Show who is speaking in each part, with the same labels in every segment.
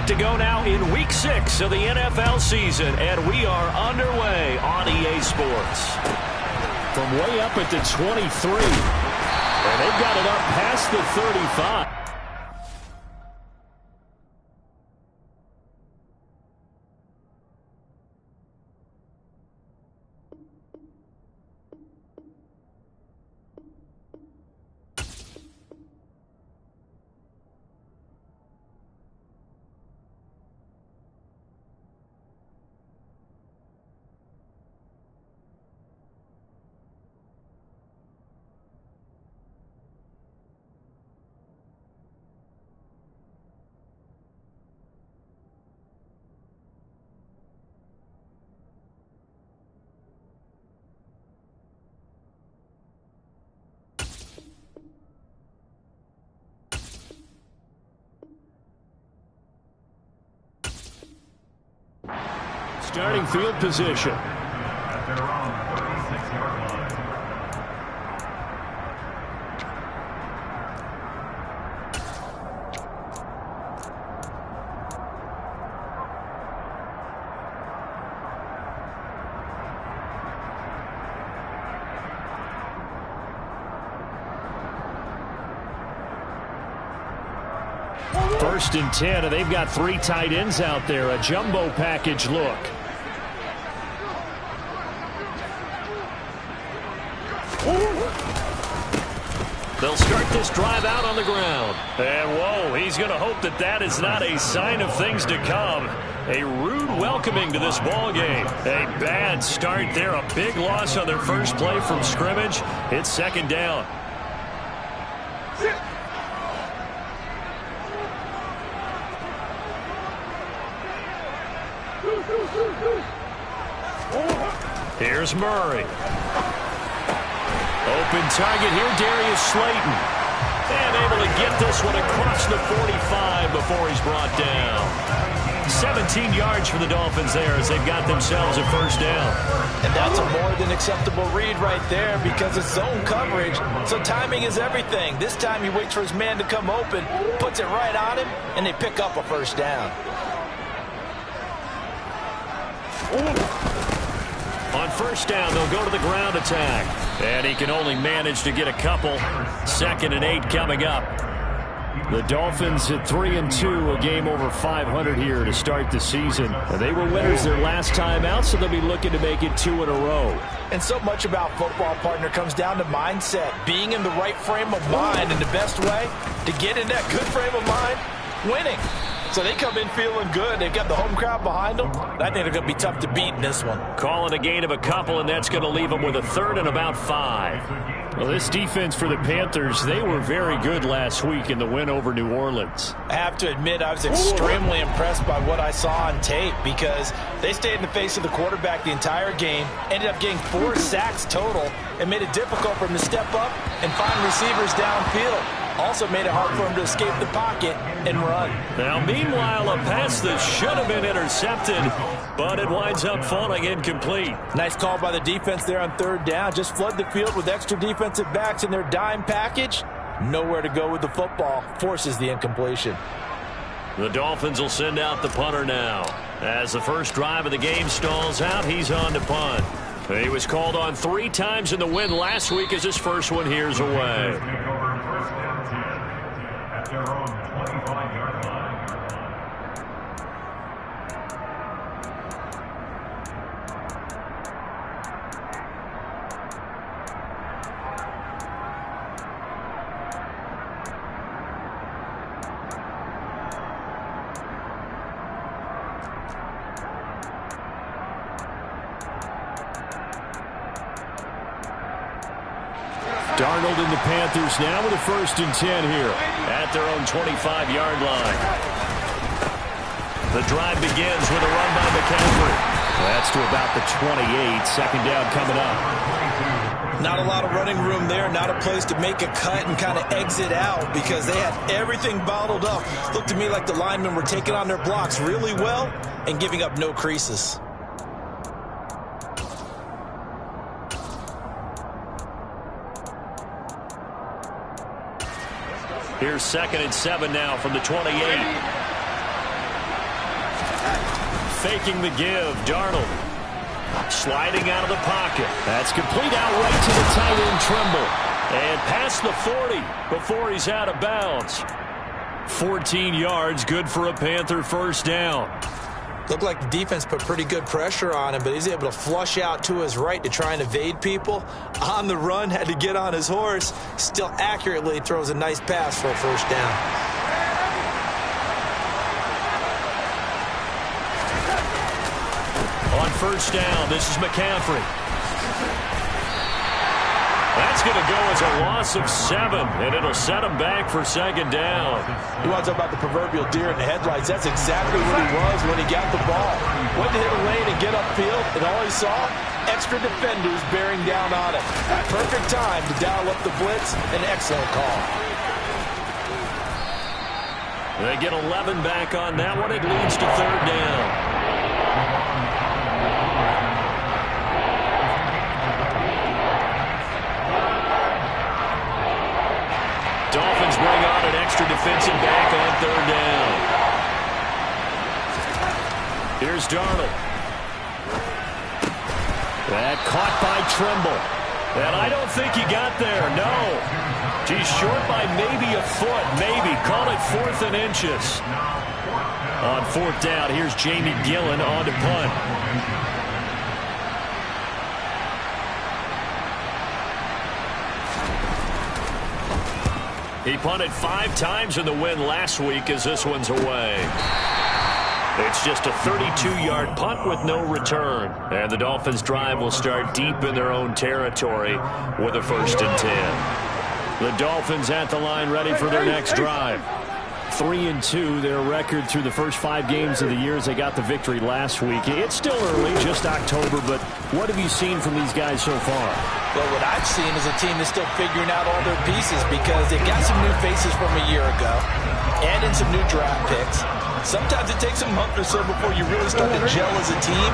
Speaker 1: Set to go now in Week 6 of the NFL season, and we are underway on EA Sports.
Speaker 2: From way up at the 23, and they've got it up past the 35. Starting field position. First and 10, and they've got 3 tight ends out there. A jumbo package look. They'll start this drive out on the ground. And whoa, he's going to hope that that is not a sign of things to come. A rude welcoming to this ball game. A bad start there. A big loss on their first play from scrimmage. It's second down. Here's Murray. Open target here, Darius Slayton. And able to get this one across the 45 before he's brought down. 17 yards for the Dolphins there as they've got themselves a first down.
Speaker 3: And that's a more than acceptable read right there because it's zone coverage, so timing is everything. This time he waits for his man to come open, puts it right on him, and they pick up a first down.
Speaker 1: On first down, they'll go to the ground attack. And he can only manage to get a couple. 2nd and 8 coming up. The Dolphins at 3-2, a game over 500 here to start the season. They were winners their last time out, so they'll be looking to make it 2 in a row.
Speaker 3: And so much about football, partner, comes down to mindset. Being in the right frame of mind, and the best way to get in that good frame of mind, winning. So they come in feeling good. They've got the home crowd behind them. I think they're going to be tough to beat in this one.
Speaker 1: Call it a gain of a couple, and that's going to leave them with a 3rd and about 5.
Speaker 2: Well, this defense for the Panthers, they were very good last week in the win over New Orleans.
Speaker 3: I have to admit, I was extremely impressed by what I saw on tape because they stayed in the face of the quarterback the entire game, ended up getting 4 sacks total, and made it difficult for him to step up and find receivers downfield. Also made it hard for him to escape the pocket and run.
Speaker 1: Now, meanwhile, a pass that should have been intercepted, but it winds up falling incomplete.
Speaker 3: Nice call by the defense there on 3rd down. Just flood the field with extra defensive backs in their dime package. Nowhere to go with the football. Forces the incompletion.
Speaker 1: The Dolphins will send out the punter now. As the first drive of the game stalls out, he's on to punt. He was called on 3 times in the win last week as his first one here's away.
Speaker 4: Their own 25-yard line.
Speaker 2: Darnold and the Panthers now with a 1st and 10 here
Speaker 1: at their own 25-yard line. The drive begins with a run by McCaffrey.
Speaker 2: That's to about the 28. 2nd down coming up.
Speaker 3: Not a lot of running room there. Not a place to make a cut and kind of exit out because they had everything bottled up. Looked to me like the linemen were taking on their blocks really well and giving up no creases.
Speaker 1: Here's 2nd and 7 now from the 28.
Speaker 2: faking the give. Darnold sliding out of the pocket. That's complete out right to the tight end, Trimble. And past the 40 before he's out of bounds. 14 yards, good for a Panther first down.
Speaker 3: Looked like the defense put pretty good pressure on him, but he's able to flush out to his right to try and evade people. On the run, had to get on his horse. Still accurately throws a nice pass for a first down.
Speaker 2: On first down, this is McCaffrey. That's going to go as a loss of 7, and it'll set him back for second down.
Speaker 3: You want to talk about the proverbial deer in the headlights. That's exactly what he was when he got the ball. Went to hit a lane and get upfield, and all he saw, extra defenders bearing down on him. Perfect time to dial up the blitz. An excellent call.
Speaker 2: They get 11 back on that one. It leads to third down. Dolphins bring on an extra defensive back on third down. Here's Darnold. That caught by Trimble. And I don't think he got there, no. He's short by maybe a foot, maybe. Call it 4th and inches. On fourth down, here's Jamie Gillen on to punt. He punted 5 times in the win last week as this one's away. It's just a 32-yard punt with no return. And the Dolphins' drive will start deep in their own territory with a 1st and 10. The Dolphins at the line ready for their next drive. 3-2, their record through the first 5 games of the year as they got the victory last week. It's still early, just October, but what have you seen from these guys so far?
Speaker 3: Well, what I've seen is a team that's still figuring out all their pieces because they've got some new faces from a year ago and in some new draft picks. Sometimes it takes a month or so before you really start to gel as a team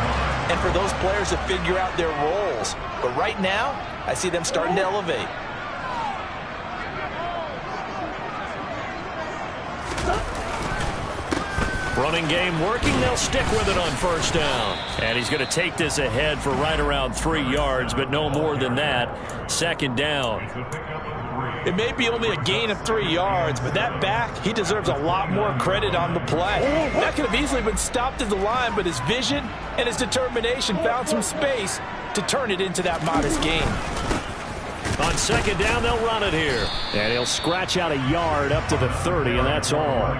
Speaker 3: and for those players to figure out their roles. But right now, I see them starting to elevate.
Speaker 2: Running game working. They'll stick with it on first down. And he's going to take this ahead for right around 3 yards, but no more than that. Second down.
Speaker 3: It may be only a gain of 3 yards, but that back, he deserves a lot more credit on the play. That could have easily been stopped at the line, but his vision and his determination found some space to turn it into that modest gain.
Speaker 2: On second down, they'll run it here. And he'll scratch out a yard up to the 30, and that's all.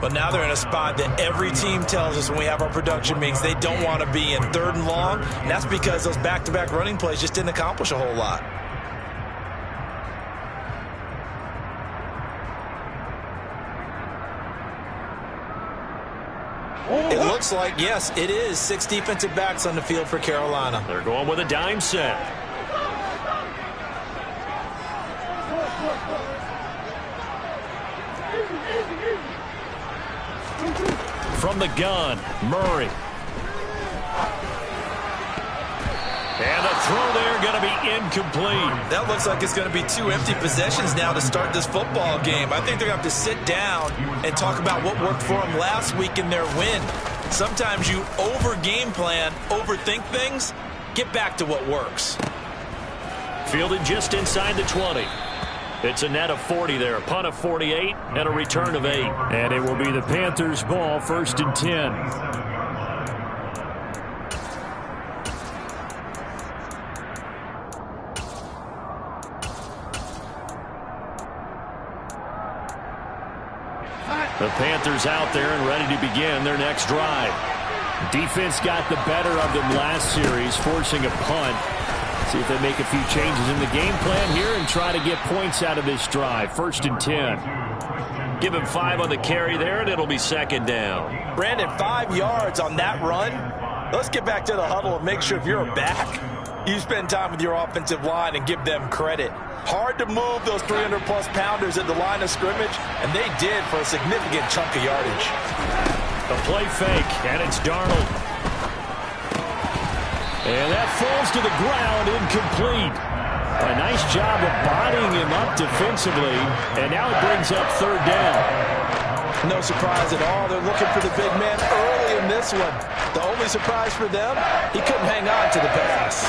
Speaker 3: But now they're in a spot that every team tells us when we have our production meetings they don't want to be in, 3rd and long. And that's because those back-to-back running plays just didn't accomplish a whole lot. It looks like, yes, it is 6 defensive backs on the field for Carolina.
Speaker 2: They're going with a dime set. From the gun, Murray. And the throw there going to be incomplete.
Speaker 3: That looks like it's going to be 2 empty possessions now to start this football game. I think they're going to have to sit down and talk about what worked for them last week in their win. Sometimes you over-game plan, overthink things, get back to what works.
Speaker 2: Fielded just inside the 20. It's a net of 40 there, a punt of 48, and a return of 8. And it will be the Panthers' ball, 1st and 10. The Panthers out there and ready to begin their next drive. Defense got the better of them last series, forcing a punt. See if they make a few changes in the game plan here and try to get points out of this drive. 1st and 10. Give him 5 on the carry there, and it'll be second down.
Speaker 3: Brandon, 5 yards on that run. Let's get back to the huddle and make sure if you're a back, you spend time with your offensive line and give them credit. Hard to move those 300-plus pounders at the line of scrimmage, and they did for a significant chunk of yardage.
Speaker 2: A play fake, and it's Darnold. And that falls to the ground, incomplete. A nice job of bodying him up defensively, and now it brings up third down.
Speaker 3: No surprise at all. They're looking for the big man early in this one. The only surprise for them, he couldn't hang on to the pass.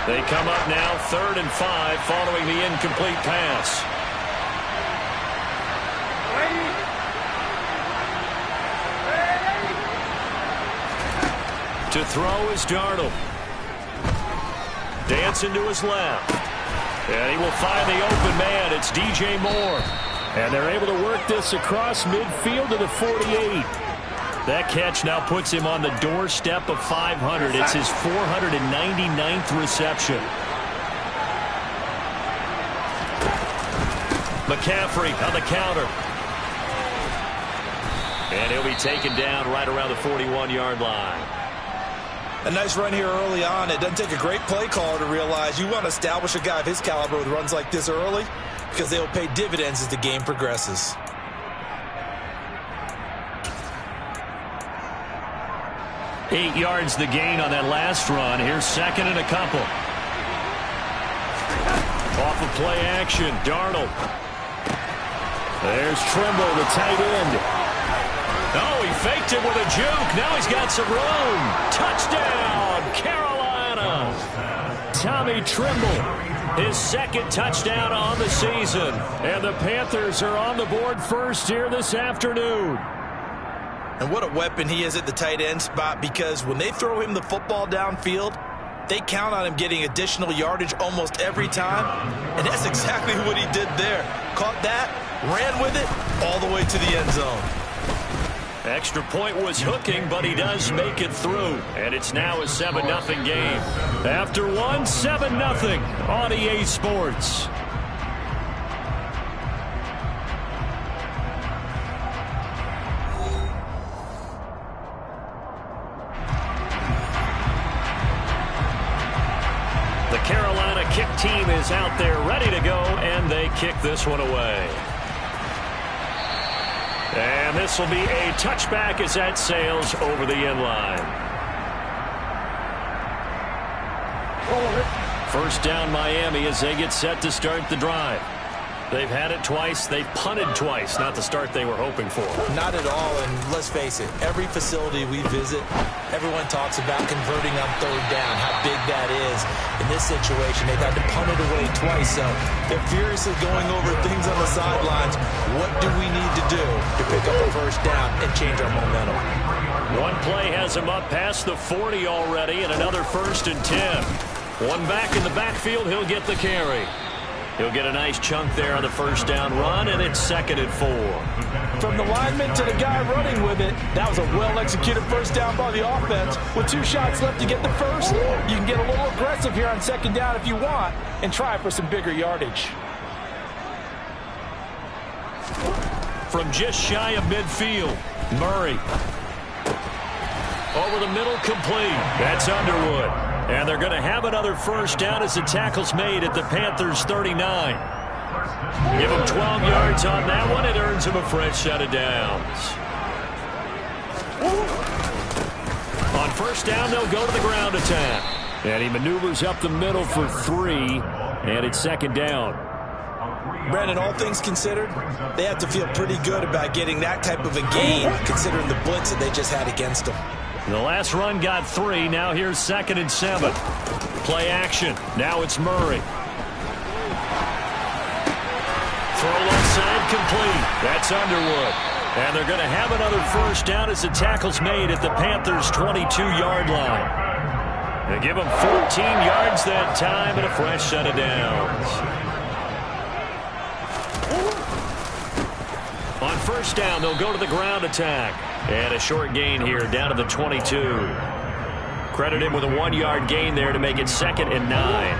Speaker 2: They come up now 3rd and 5 following the incomplete pass. To throw is Darnold. Dancing to his left. And he will find the open man. It's DJ Moore. And they're able to work this across midfield to the 48. That catch now puts him on the doorstep of 500. It's his 499th reception. McCaffrey on the counter. And he'll be taken down right around the 41-yard line.
Speaker 3: A nice run here early on. It doesn't take a great play caller to realize you want to establish a guy of his caliber with runs like this early because they will pay dividends as the game progresses.
Speaker 2: Eight yards the gain on that last run. Here's 2nd and a couple. Off of play action, Darnold. There's Trimble, the tight end. Oh, he faked it with a juke. Now he's got some room. Touchdown, Carolina. Tommy Trimble, his 2nd touchdown on the season. And the Panthers are on the board first here this afternoon.
Speaker 3: And what a weapon he is at the tight end spot, because when they throw him the football downfield, they count on him getting additional yardage almost every time. And that's exactly what he did there. Caught that, ran with it, all the way to the end zone.
Speaker 2: Extra point was hooking, but he does make it through. And it's now a 7-0 game. After one, 7-0 on EA Sports. The Carolina kick team is out there ready to go, and they kick this one away. And this will be a touchback as that sails over the end line. First down Miami as they get set to start the drive. They've had it twice. They've punted twice. Not the start they were hoping for.
Speaker 3: Not at all, and let's face it, every facility we visit, everyone talks about converting on 3rd down, how big that is. In this situation, they've had to punt it away twice, so they're furiously going over things on the sidelines. What do we need to do to pick up a 1st down and change our momentum?
Speaker 2: One play has him up past the 40 already, and another 1st and 10. One back in the backfield, he'll get the carry. He'll get a nice chunk there on the 1st down run, and it's 2nd and 4.
Speaker 3: From the lineman to the guy running with it, that was a well-executed 1st down by the offense. With 2 shots left to get the first, you can get a little aggressive here on 2nd down if you want and try for some bigger yardage.
Speaker 2: From just shy of midfield, Murray. Over the middle, complete. That's Underwood. And they're going to have another 1st down as the tackle's made at the Panthers' 39. Give him 12 yards on that one. It earns him a fresh set of downs. On 1st down, they'll go to the ground attack. And he maneuvers up the middle for 3, and it's 2nd down.
Speaker 3: Brandon, all things considered, they have to feel pretty good about getting that type of a gain, considering the blitz that they just had against them.
Speaker 2: The last run got 3. Now here's 2nd and 7. Play action. Now it's Murray. Throw left side, complete. That's Underwood. And they're going to have another 1st down as the tackle's made at the Panthers' 22-yard line. They give them 14 yards that time and a fresh set of downs. On 1st down, they'll go to the ground attack. And a short gain here down to the 22. Credit him with a 1-yard gain there to make it 2nd and 9.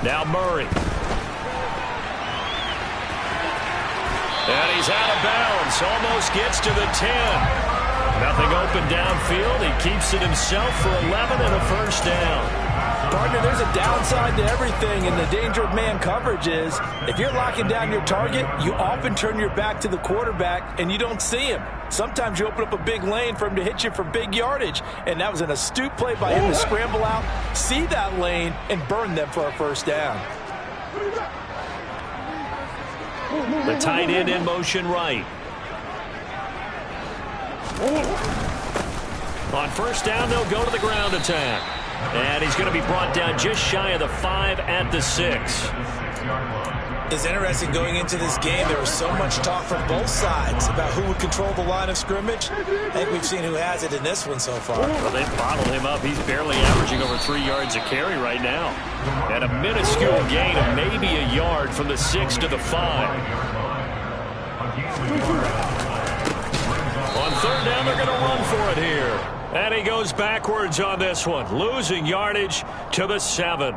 Speaker 2: Now Murray. And he's out of bounds. Almost gets to the 10. Nothing open downfield. He keeps it himself for 11 and a 1st down.
Speaker 3: Partner, there's a downside to everything, and the danger of man coverage is if you're locking down your target, you often turn your back to the quarterback and you don't see him. Sometimes you open up a big lane for him to hit you for big yardage, and that was an astute play by him to scramble out, see that lane, and burn them for a first down.
Speaker 2: The tight end in motion right. On first down, they'll go to the ground attack. And he's going to be brought down just shy of the 5 at the 6.
Speaker 3: It's interesting going into this game. There was so much talk from both sides about who would control the line of scrimmage. I think we've seen who has it in this one so far.
Speaker 2: Well, they've bottled him up. He's barely averaging over 3 yards a carry right now. And a minuscule gain of maybe a yard from the 6 to the 5. On third down, they're going to run for it here. And he goes backwards on this one, losing yardage to the 7.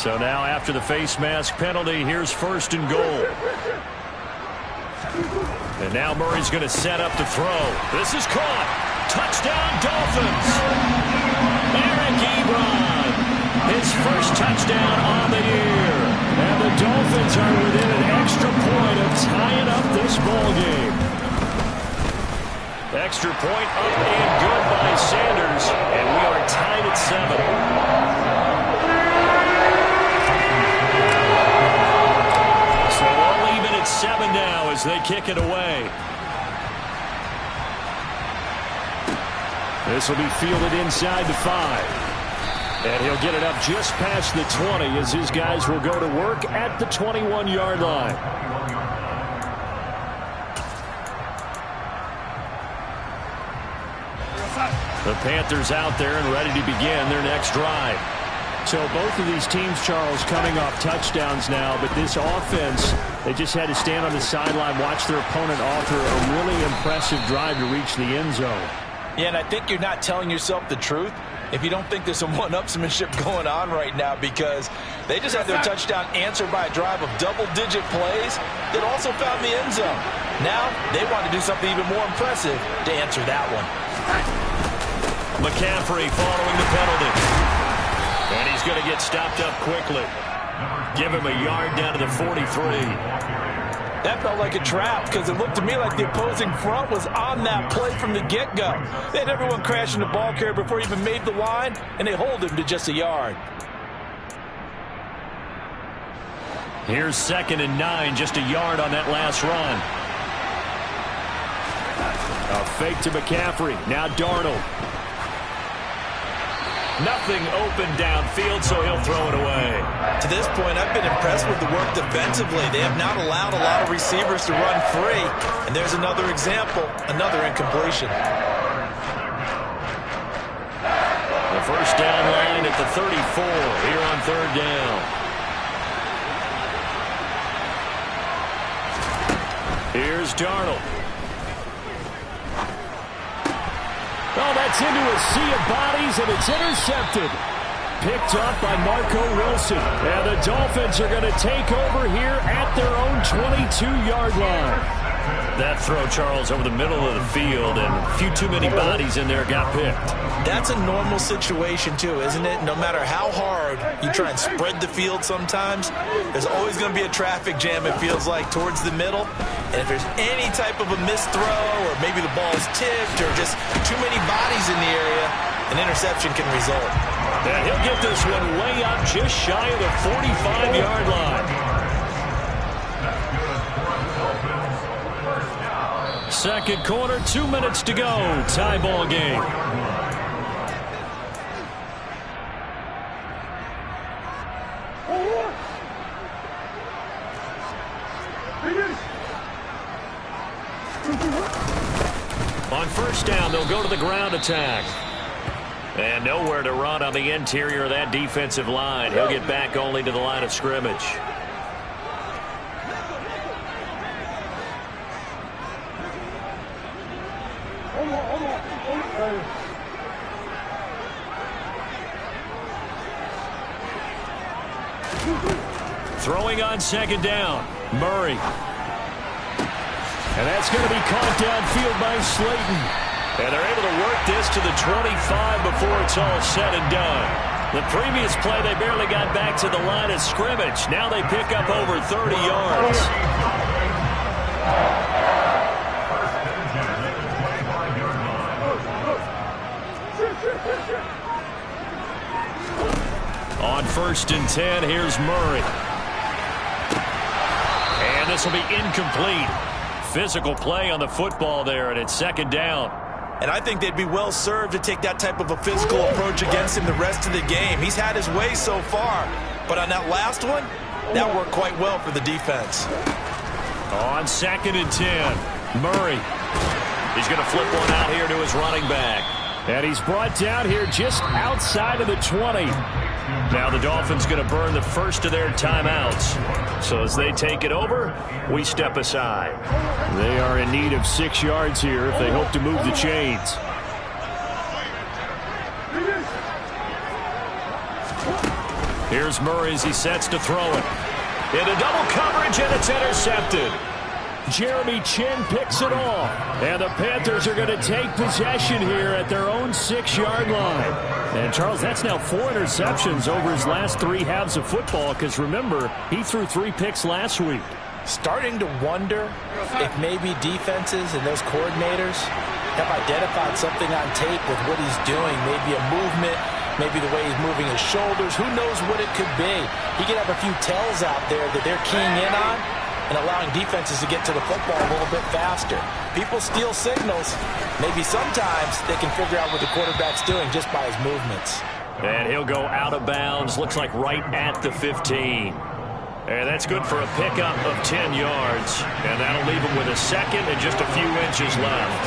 Speaker 2: So now after the face mask penalty, here's first and goal. And now Murray's going to set up to throw. This is caught. Touchdown, Dolphins. Eric Ebron, his first touchdown on the year. And the Dolphins are within an extra point of tying up this ball game. Extra point up and good by Sanders, and we are tied at 7. So all even at 7 now as they kick it away. This will be fielded inside the 5. And he'll get it up just past the 20 as his guys will go to work at the 21-yard line. The Panthers out there and ready to begin their next drive.
Speaker 1: So both of these teams, Charles, coming off touchdowns now, but this offense, they just had to stand on the sideline, watch their opponent offer a really impressive drive to reach the end zone.
Speaker 3: Yeah, and I think you're not telling yourself the truth if you don't think there's some one-upsmanship going on right now, because they just had their touchdown answered by a drive of double-digit plays that also found the end zone. Now they want to do something even more impressive to answer that one.
Speaker 2: McCaffrey following the penalty. And he's going to get stopped up quickly. Give him a yard down to the 43.
Speaker 3: That felt like a trap because it looked to me like the opposing front was on that play from the get-go. They had everyone crashing the ball carrier before he even made the line, and they hold him to just a yard.
Speaker 2: Here's 2nd and 9, just a yard on that last run.
Speaker 1: A fake to McCaffrey. Now Darnold.
Speaker 2: Nothing open downfield, so he'll throw it away.
Speaker 3: To this point, I've been impressed with the work defensively. They have not allowed a lot of receivers to run free. And there's another example, another incompletion.
Speaker 2: The first down line at the 34 here on third down. Here's Darnold.
Speaker 1: Oh, that's into a sea of bodies, and it's intercepted. Picked off by Marco Wilson. And the Dolphins are going to take over here at their own 22-yard line.
Speaker 2: That throw, Charles, over the middle of the field, and a few too many bodies in there got picked.
Speaker 3: That's a normal situation, too, isn't it? No matter how hard you try and spread the field sometimes, there's always going to be a traffic jam, it feels like, towards the middle. And if there's any type of a missed throw, or maybe the ball's tipped, or just too many bodies in the area, an interception can result.
Speaker 2: And he'll get this one way up just shy of the 45-yard line. Second quarter, 2 minutes to go. Tie ball game. On first down, they'll go to the ground attack. And nowhere to run on the interior of that defensive line. He'll get back only to the line of scrimmage. Throwing on second down, Murray. And that's going to be caught downfield by Slayton. And they're able to work this to the 25 before it's all said and done. The previous play, they barely got back to the line of scrimmage. Now they pick up over 30 yards. On 1st and 10, here's Murray. And this will be incomplete. Physical play on the football there, and it's 2nd down.
Speaker 3: And I think they'd be well served to take that type of a physical approach against him the rest of the game. He's had his way so far, but on that last one, that worked quite well for the defense.
Speaker 2: On 2nd and 10, Murray. He's going to flip one out here to his running back.
Speaker 1: And he's brought down here just outside of the 20.
Speaker 2: Now the Dolphins going to burn the first of their timeouts. So as they take it over, we step aside.
Speaker 1: They are in need of 6 yards here if they hope to move the chains.
Speaker 2: Here's Murray as he sets to throw it. Into double coverage, and it's intercepted.
Speaker 1: Jeremy Chin picks it off. And the Panthers are going to take possession here at their own 6-yard line. And, Charles, that's now 4 interceptions over his last 3 halves of football because, remember, he threw 3 picks last week.
Speaker 3: Starting to wonder if maybe defenses and those coordinators have identified something on tape with what he's doing. Maybe a movement, maybe the way he's moving his shoulders. Who knows what it could be? He could have a few tells out there that they're keying in on and allowing defenses to get to the football a little bit faster. People steal signals. Maybe sometimes they can figure out what the quarterback's doing just by his movements.
Speaker 2: And he'll go out of bounds, looks like right at the 15. And that's good for a pickup of 10 yards. And that'll leave him with a second and just a few inches left.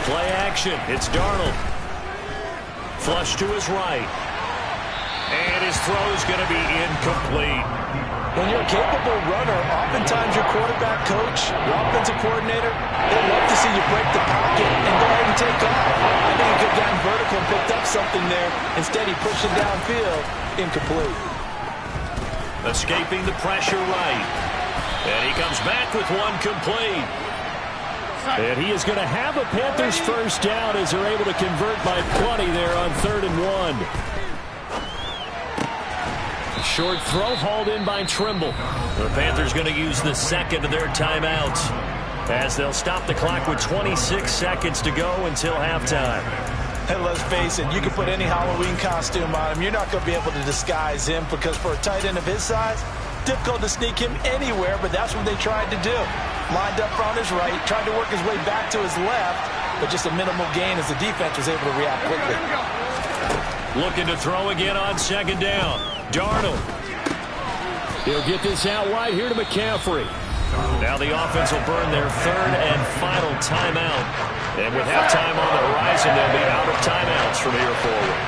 Speaker 2: Play action. It's Darnold. Flush to his right. And his throw's going to be incomplete.
Speaker 3: When you're a capable runner, oftentimes your quarterback coach, your offensive coordinator, they love to see you break the pocket and go ahead and take off. I think he could have gotten vertical and picked up something there. Instead, he pushed it downfield, incomplete.
Speaker 2: Escaping the pressure right. And he comes back with one complete.
Speaker 1: And he is going to have a Panthers first down as they're able to convert by plenty there on 3rd and 1. Short throw hauled in by Trimble.
Speaker 2: The Panthers going to use the second of their timeouts as they'll stop the clock with 26 seconds to go until halftime.
Speaker 3: And let's face it, you can put any Halloween costume on him. You're not going to be able to disguise him because for a tight end of his size, difficult to sneak him anywhere, but that's what they tried to do. Lined up on his right, tried to work his way back to his left, but just a minimal gain as the defense was able to react quickly.
Speaker 2: Looking to throw again on 2nd down. Darnold.
Speaker 1: He'll get this out wide here to McCaffrey.
Speaker 2: Now the offense will burn their 3rd and final timeout. And with halftime on the horizon, they'll be out of timeouts from here forward.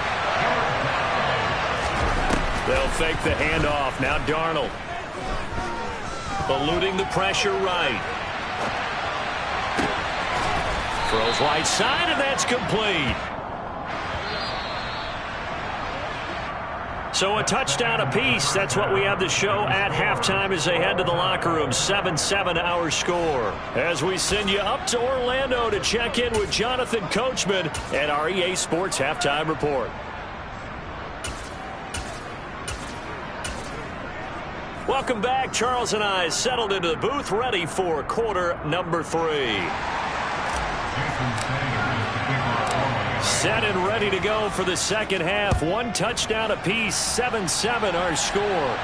Speaker 2: They'll fake the handoff. Now Darnold. Eluding the pressure right. Throws right side, and that's complete. So a touchdown apiece. That's what we have to show at halftime as they head to the locker room. 7-7 our score. As we send you up to Orlando to check in with Jonathan Coachman at our EA Sports Halftime Report. Welcome back. Charles and I settled into the booth, ready for quarter number 3. Set and ready to go for the second half. 1 touchdown apiece, 7-7 our score.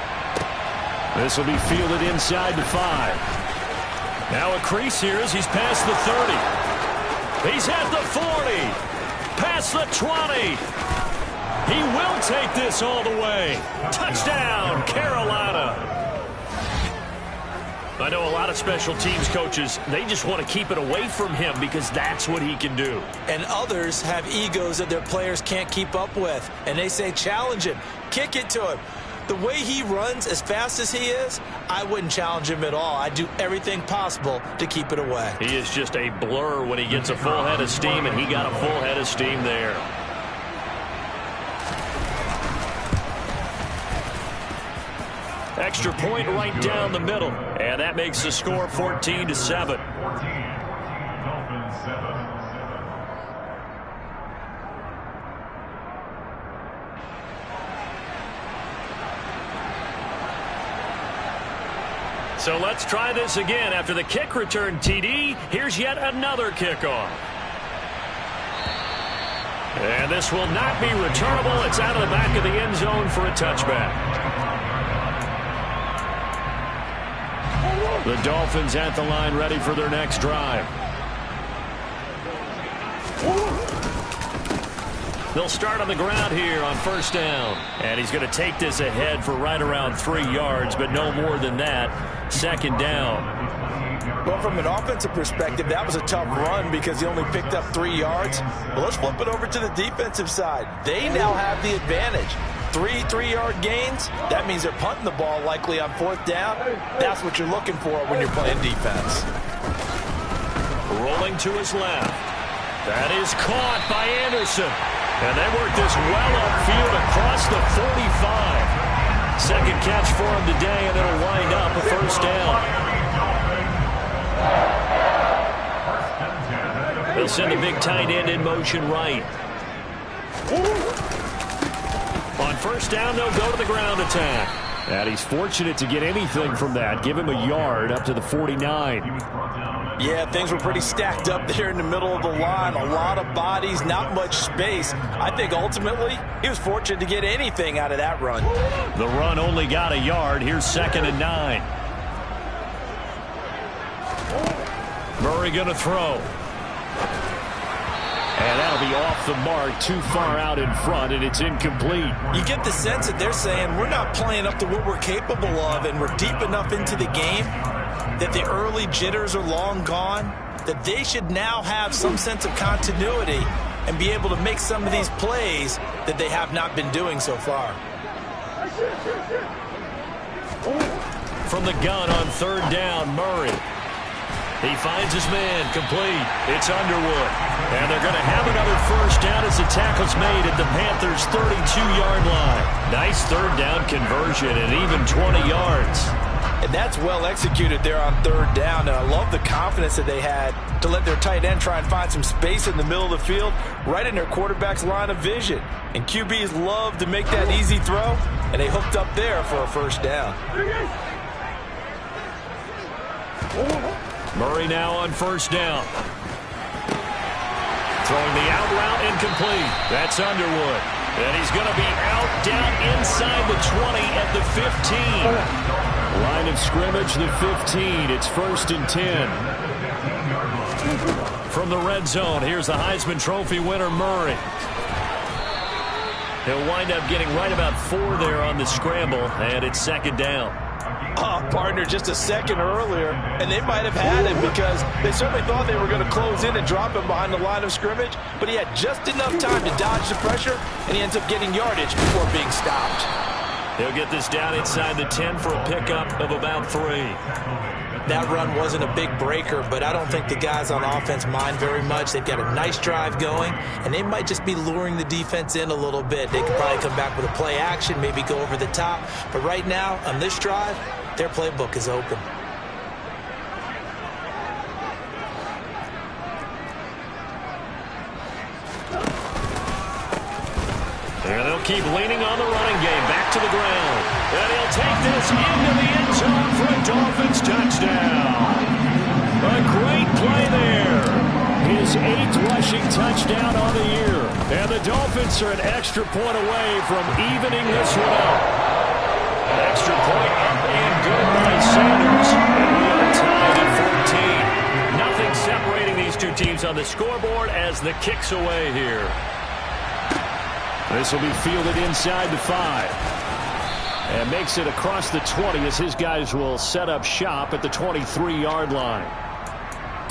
Speaker 1: This will be fielded inside the 5.
Speaker 2: Now a crease here as he's past the 30. He's at the 40. Past the 20. He will take this all the way. Touchdown, Carolina. I know a lot of special teams coaches, they just want to keep it away from him because that's what he can do.
Speaker 3: And others have egos that their players can't keep up with. And they say, challenge him, kick it to him. The way he runs as fast as he is, I wouldn't challenge him at all. I'd do everything possible to keep it away.
Speaker 2: He is just a blur when he gets a full head of steam, and he got a full head of steam there. Extra point right down the middle, and that makes the score 14-7. So let's try this again. After the kick return TD, here's yet another kickoff. And this will not be returnable. It's out of the back of the end zone for a touchback. The Dolphins at the line ready for their next drive. They'll start on the ground here on first down. And he's going to take this ahead for right around 3 yards, but no more than that. Second down.
Speaker 3: Well, from an offensive perspective, that was a tough run because he only picked up 3 yards. But let's flip it over to the defensive side. They now have the advantage. 3-3-yard gains, that means they're punting the ball likely on fourth down. That's what you're looking for when you're playing defense.
Speaker 2: Rolling to his left. That is caught by Anderson. And they work this well upfield across the 45. Second catch for him today, and it'll wind up a first down. They'll send a big tight end in motion right. On first down, they'll go to the ground attack. And he's fortunate to get anything from that. Give him a yard up to the 49.
Speaker 3: Yeah, things were pretty stacked up there in the middle of the line. A lot of bodies, not much space. I think ultimately he was fortunate to get anything out of that run.
Speaker 2: The run only got a yard. Here's 2nd and 9. Murray going to throw. And that'll be off the mark, too far out in front, and it's incomplete.
Speaker 3: You get the sense that they're saying we're not playing up to what we're capable of, and we're deep enough into the game that the early jitters are long gone, that they should now have some sense of continuity and be able to make some of these plays that they have not been doing so far.
Speaker 2: From the gun on third down, Murray. He finds his man, complete. It's Underwood. And they're going to have another first down as the tackle's made at the Panthers' 32-yard line. Nice third down conversion and even 20 yards.
Speaker 3: And that's well executed there on third down. And I love the confidence that they had to let their tight end try and find some space in the middle of the field, right in their quarterback's line of vision. And QBs love to make that easy throw, and they hooked up there for a first down.
Speaker 2: Murray now on first down. Throwing the out route incomplete. That's Underwood. And he's going to be out down inside the 20 at the 15.
Speaker 1: Line of scrimmage, the 15. It's 1st and 10.
Speaker 2: From the red zone, here's the Heisman Trophy winner, Murray. He'll wind up getting right about 4 there on the scramble, and it's 2nd down.
Speaker 3: Partner, just a second earlier, and they might have had him because they certainly thought they were going to close in and drop him behind the line of scrimmage, but he had just enough time to dodge the pressure, and he ends up getting yardage before being stopped.
Speaker 2: He'll get this down inside the 10 for a pickup of about 3.
Speaker 3: That run wasn't a big breaker, but I don't think the guys on offense mind very much. They've got a nice drive going, and they might just be luring the defense in a little bit. They could probably come back with a play action, maybe go over the top. But right now, on this drive, their playbook is open.
Speaker 2: And they'll keep leaning on the running game. Back to the ground. And he'll take this into the end zone for a Dolphins touchdown. A great play there.
Speaker 1: His 8th rushing touchdown on the year. And the Dolphins are an extra point away from evening this one up.
Speaker 2: Extra point up and good by Sanders. And we are tied at 14. Nothing separating these two teams on the scoreboard as the kick's away here.
Speaker 1: This will be fielded inside the 5. And makes it across the 20 as his guys will set up shop at the 23-yard line.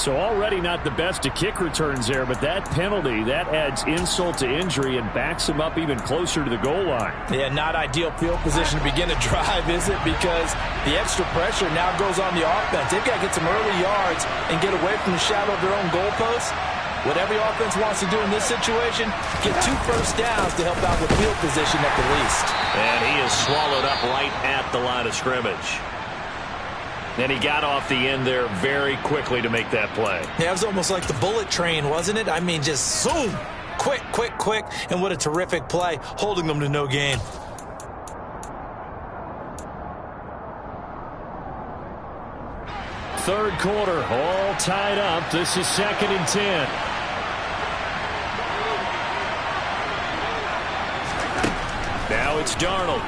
Speaker 1: So already not the best of kick returns there, but that penalty, that adds insult to injury and backs him up even closer to the goal line.
Speaker 3: Yeah, not ideal field position to begin a drive, is it? Because the extra pressure now goes on the offense. They've got to get some early yards and get away from the shadow of their own goalposts. What every offense wants to do in this situation, get 2 first downs to help out with field position at the least.
Speaker 2: And he is swallowed up right at the line of scrimmage. And he got off the end there very quickly to make that play.
Speaker 3: Yeah, it was almost like the bullet train, wasn't it? I mean, just zoom, quick, quick, quick, and what a terrific play, holding them to no gain.
Speaker 1: third quarter, all tied up. This is 2nd and 10. Now it's Darnold.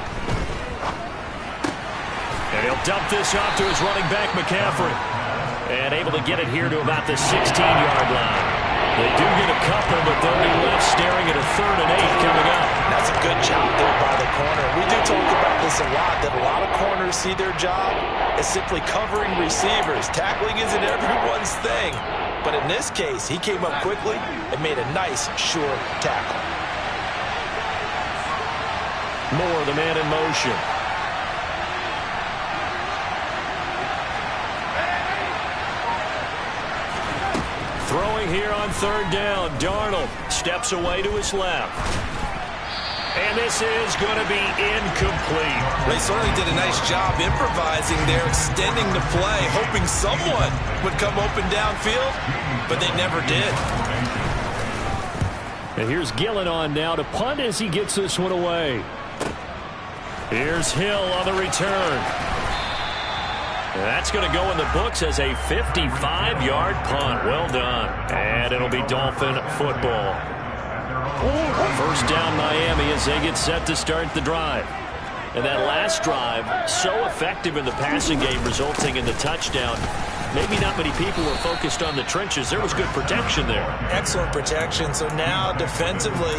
Speaker 1: And he'll dump this off to his running back, McCaffrey. And able to get it here to about the 16-yard line. They do get a couple, but they'll be left staring at a 3rd and 8 coming up.
Speaker 3: That's a good job there by the corner. We do talk about this a lot, that a lot of corners see their job as simply covering receivers. Tackling isn't everyone's thing. But in this case, he came up quickly and made a nice, sure tackle.
Speaker 1: Moore, the man in motion. Throwing here on 3rd down. Darnold steps away to his left. And this is going to be incomplete.
Speaker 3: They certainly did a nice job improvising there, extending the play, hoping someone would come open downfield, but they never did.
Speaker 1: And here's Gillen on now to punt as he gets this one away. Here's Hill on the return. And that's going to go in the books as a 55-yard punt. Well done. And it'll be Dolphin football. 1st down Miami as they get set to start the drive. And that last drive, so effective in the passing game, resulting in the touchdown. Maybe not many people were focused on the trenches. There was good protection there.
Speaker 3: Excellent protection. So now defensively,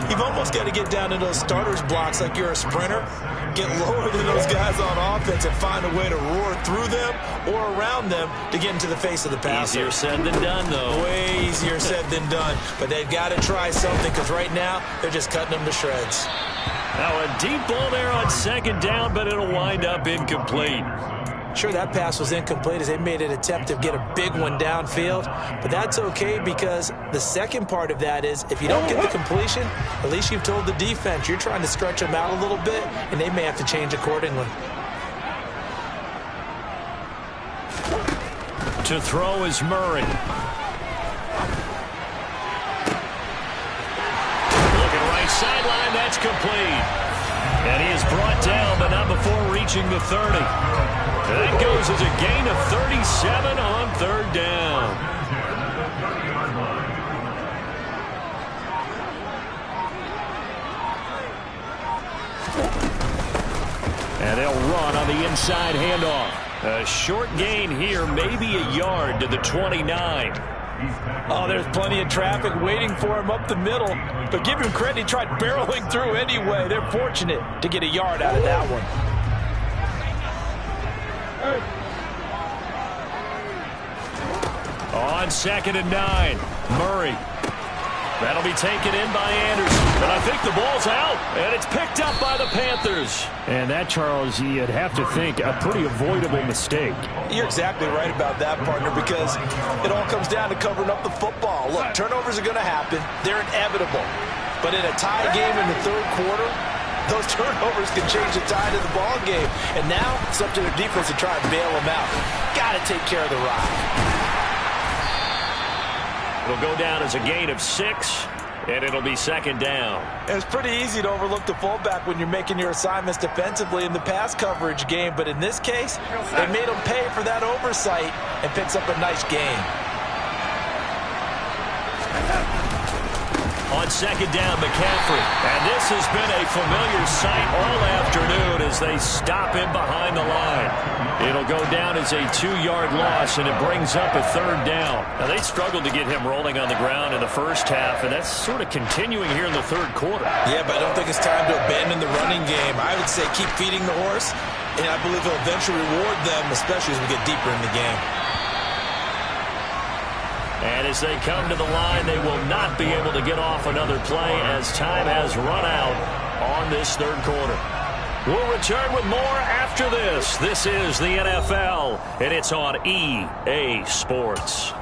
Speaker 3: you've almost got to get down into those starters blocks like you're a sprinter. Get lower than those guys on offense and find a way to roar through them or around them to get into the face of the passer.
Speaker 1: Easier said than done, though.
Speaker 3: Way easier said than done. But they've got to try something because right now they're just cutting them to shreds.
Speaker 1: Now a deep ball there on 2nd down, but it'll wind up incomplete.
Speaker 3: Sure, that pass was incomplete as they made an attempt to get a big one downfield, but that's okay because the second part of that is if you don't get the completion, at least you've told the defense you're trying to stretch them out a little bit, and they may have to change accordingly.
Speaker 1: To throw is Murray. Looking right sideline, that's complete. And he is brought down, but not before reaching the 30. That goes as a gain of 37 on 3rd down. And they'll run on the inside handoff. A short gain here, maybe a yard to the 29.
Speaker 3: Oh, there's plenty of traffic waiting for him up the middle. But give him credit, he tried barreling through anyway. They're fortunate to get a yard out of that one.
Speaker 1: On 2nd and 9, Murray. That'll be taken in by Anderson. But I think the ball's out, and it's picked up by the Panthers. And that, Charles, you'd have to think a pretty avoidable mistake.
Speaker 3: You're exactly right about that, partner, because it all comes down to covering up the football. Look, turnovers are going to happen. They're inevitable. But in a tie game in the 3rd quarter, those turnovers can change the tide of the ball game. And now it's up to their defense to try and bail them out. Got to take care of the rock.
Speaker 1: It'll go down as a gain of 6, and it'll be 2nd down.
Speaker 3: It's pretty easy to overlook the fullback when you're making your assignments defensively in the pass coverage game. But in this case, they made him pay for that oversight and picks up a nice gain.
Speaker 1: On 2nd down, McCaffrey. And this has been a familiar sight all afternoon as they stop him behind the line. It'll go down as a 2-yard loss, and it brings up a 3rd down. Now, they struggled to get him rolling on the ground in the first half, and that's sort of continuing here in the 3rd quarter.
Speaker 3: Yeah, but I don't think it's time to abandon the running game. I would say keep feeding the horse, and I believe he'll eventually reward them, especially as we get deeper in the game.
Speaker 1: And as they come to the line, they will not be able to get off another play as time has run out on this 3rd quarter. We'll return with more after this. This is the NFL, and it's on EA Sports.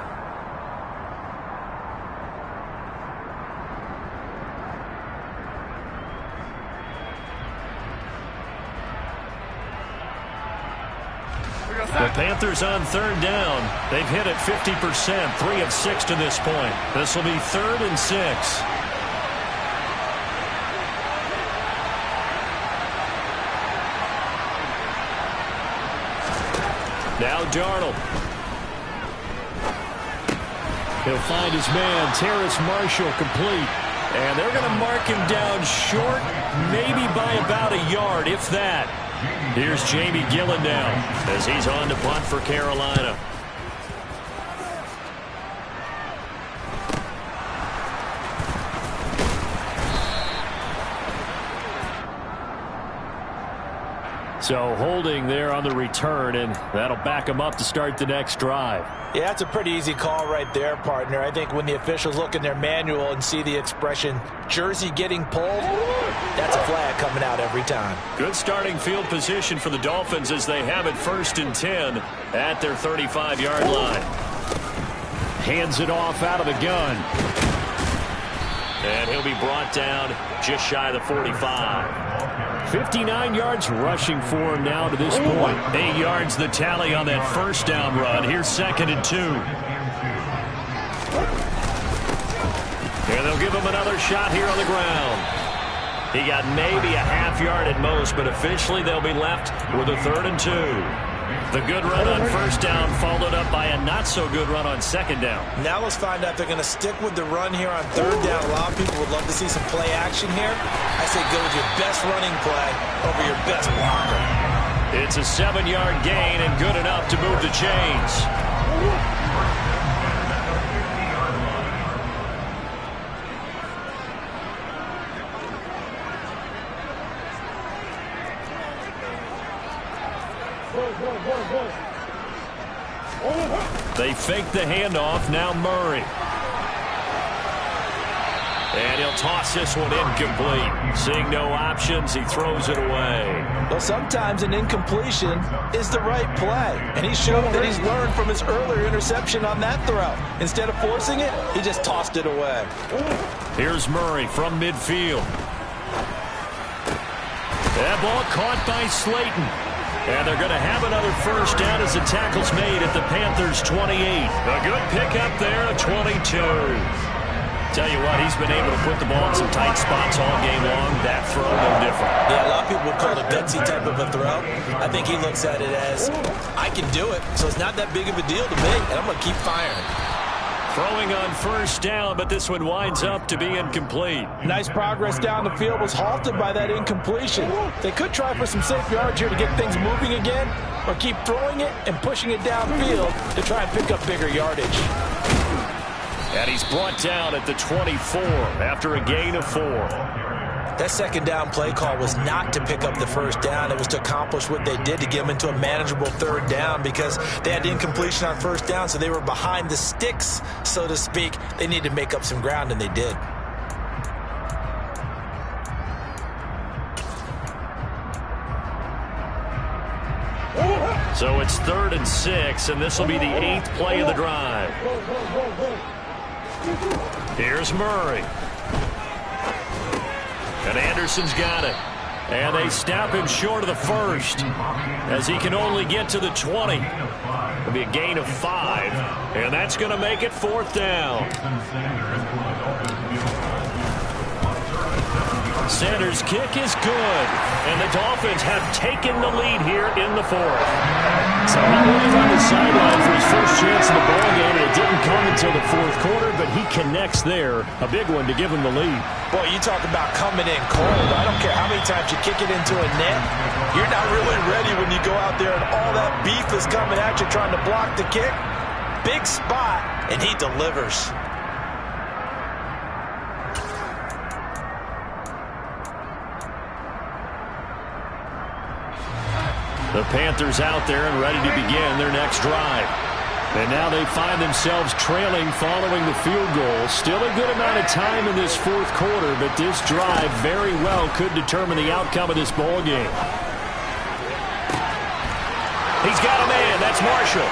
Speaker 1: The Panthers on 3rd down. They've hit it 50%, 3 of 6 to this point. This will be 3rd and 6. Now Darnold. He'll find his man, Terrace Marshall, complete. And they're going to mark him down short, maybe by about a yard, if that. Here's Jamie Gillen now as he's on to punt for Carolina. So holding there on the return, and that'll back him up to start the next drive.
Speaker 3: Yeah, that's a pretty easy call right there, partner. I think when the officials look in their manual and see the expression jersey getting pulled, that's a flag coming out every time.
Speaker 1: Good starting field position for the Dolphins as they have it 1st and 10 at their 35-yard line. Hands it off out of the gun. And he'll be brought down just shy of the 45. 59 yards rushing for him now to this point. 8 yards the tally on that first down run. Here's 2nd and 2. And they'll give him another shot here on the ground. He got maybe a half yard at most, but officially they'll be left with a 3rd and 2. The good run on first down followed up by a not-so-good run on 2nd down. Now let's find out if they're going to stick with the run here on 3rd down. A lot of people would love to see some play action here. I say go with your best running play over your best blocker. It's a 7-yard gain and good enough to move the chains. They fake the handoff. Now Murray. And he'll toss this one incomplete. Seeing no options, he throws it away. Well, sometimes an incompletion is the right play. And he showed that he's learned from his earlier interception on that throw. Instead of forcing it, he just tossed it away. Here's Murray from midfield. That ball caught by Slayton. And they're going to have another first down as the tackle's made at the Panthers' 28. A good pickup there at 22. Tell you what, he's been able to put the ball in some tight spots all game long. That throw, no different. Yeah, a lot of people would call it a gutsy type of a throw. I think he looks at it as, I can do it, so it's not that big of a deal to me, and I'm going to keep firing. Throwing on first down, but this one winds up to be incomplete. Nice progress down the field was halted by that incompletion. They could try for some safe yards here to get things moving again, or keep throwing it and pushing it downfield to try and pick up bigger yardage. And he's brought down at the 24 after a gain of 4. That 2nd down play call was not to pick up the first down. It was to accomplish what they did to get them into a manageable 3rd down because they had incompletion on first down, so they were behind the sticks, so to speak. They needed to make up some ground, and they did. So it's 3rd and 6, and this will be the 8th play of the drive. Here's Murray. And Anderson's got it. And they stop him short of the first as he can only get to the 20. It'll be a gain of 5. And that's going to make it 4th down. Sanders' kick is good. And the Dolphins have taken the lead here in the 4th. So he was on the sideline for his first chance in the ballgame, and it didn't come until the 4th quarter, but he connects there. A big one to give him the lead. Boy, you talk about coming in cold. I don't care how many times you kick it into a net. You're not really ready when you go out there and all that beef is coming at you trying to block the kick. Big spot, and he delivers. The Panthers out there and ready to begin their next drive. And now they find themselves trailing following the field goal. Still a good amount of time in this 4th quarter, but this drive very well could determine the outcome of this ball game. He's got a man. That's Marshall.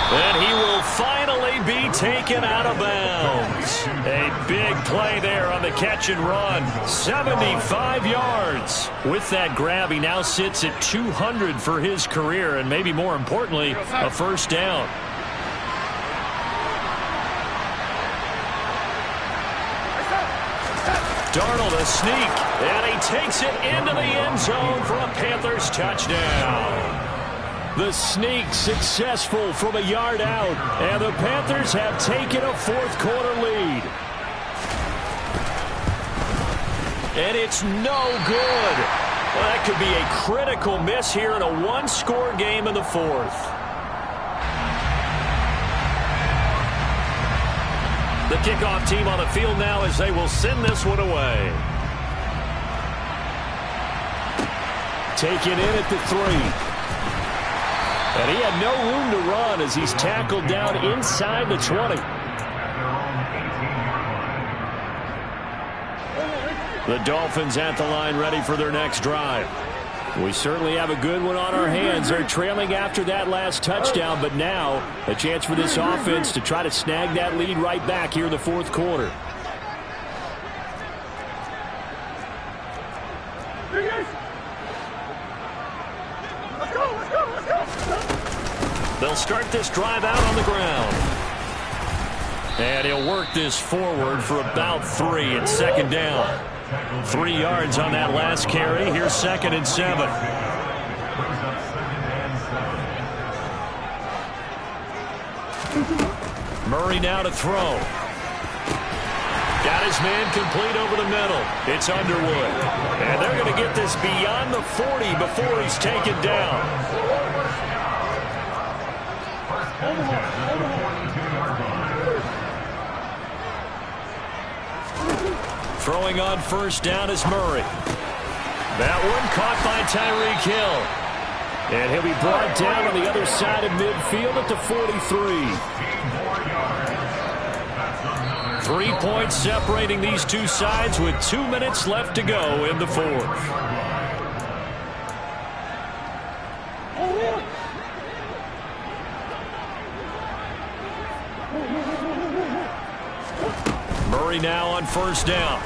Speaker 1: And he will finally be taken out of bounds. A big play there on the catch and run. 75 yards. With that grab, he now sits at 200 for his career, and maybe more importantly, a first down.
Speaker 2: Darnold a sneak, and he takes it into the end zone for a Panthers touchdown.
Speaker 1: The sneak successful from a yard out, and the Panthers have taken a fourth-quarter lead. And it's no good. Well, that could be a critical miss here in a one-score game in the fourth. The kickoff team on the field now as they will send this one away. Taken in at the 3. And he had no room to run as he's tackled down inside the 20. The Dolphins at the line ready for their next drive. We certainly have a good one on our hands. They're trailing after that last touchdown, but now a chance for this offense to try to snag that lead right back here in the fourth quarter. They'll start this drive out on the ground. And he'll work this forward for about 3 and second down. 3 yards on that last carry. Here's 2nd and 7. Murray now to throw. Got his man complete over the middle. It's Underwood. And they're going to get this beyond the 40 before he's taken down. Throwing on first down is Murray. That one caught by Tyreek Hill. And he'll be brought down on the other side of midfield at the 43. 3 points separating these two sides with 2 minutes left to go in the fourth. Murray now on first down.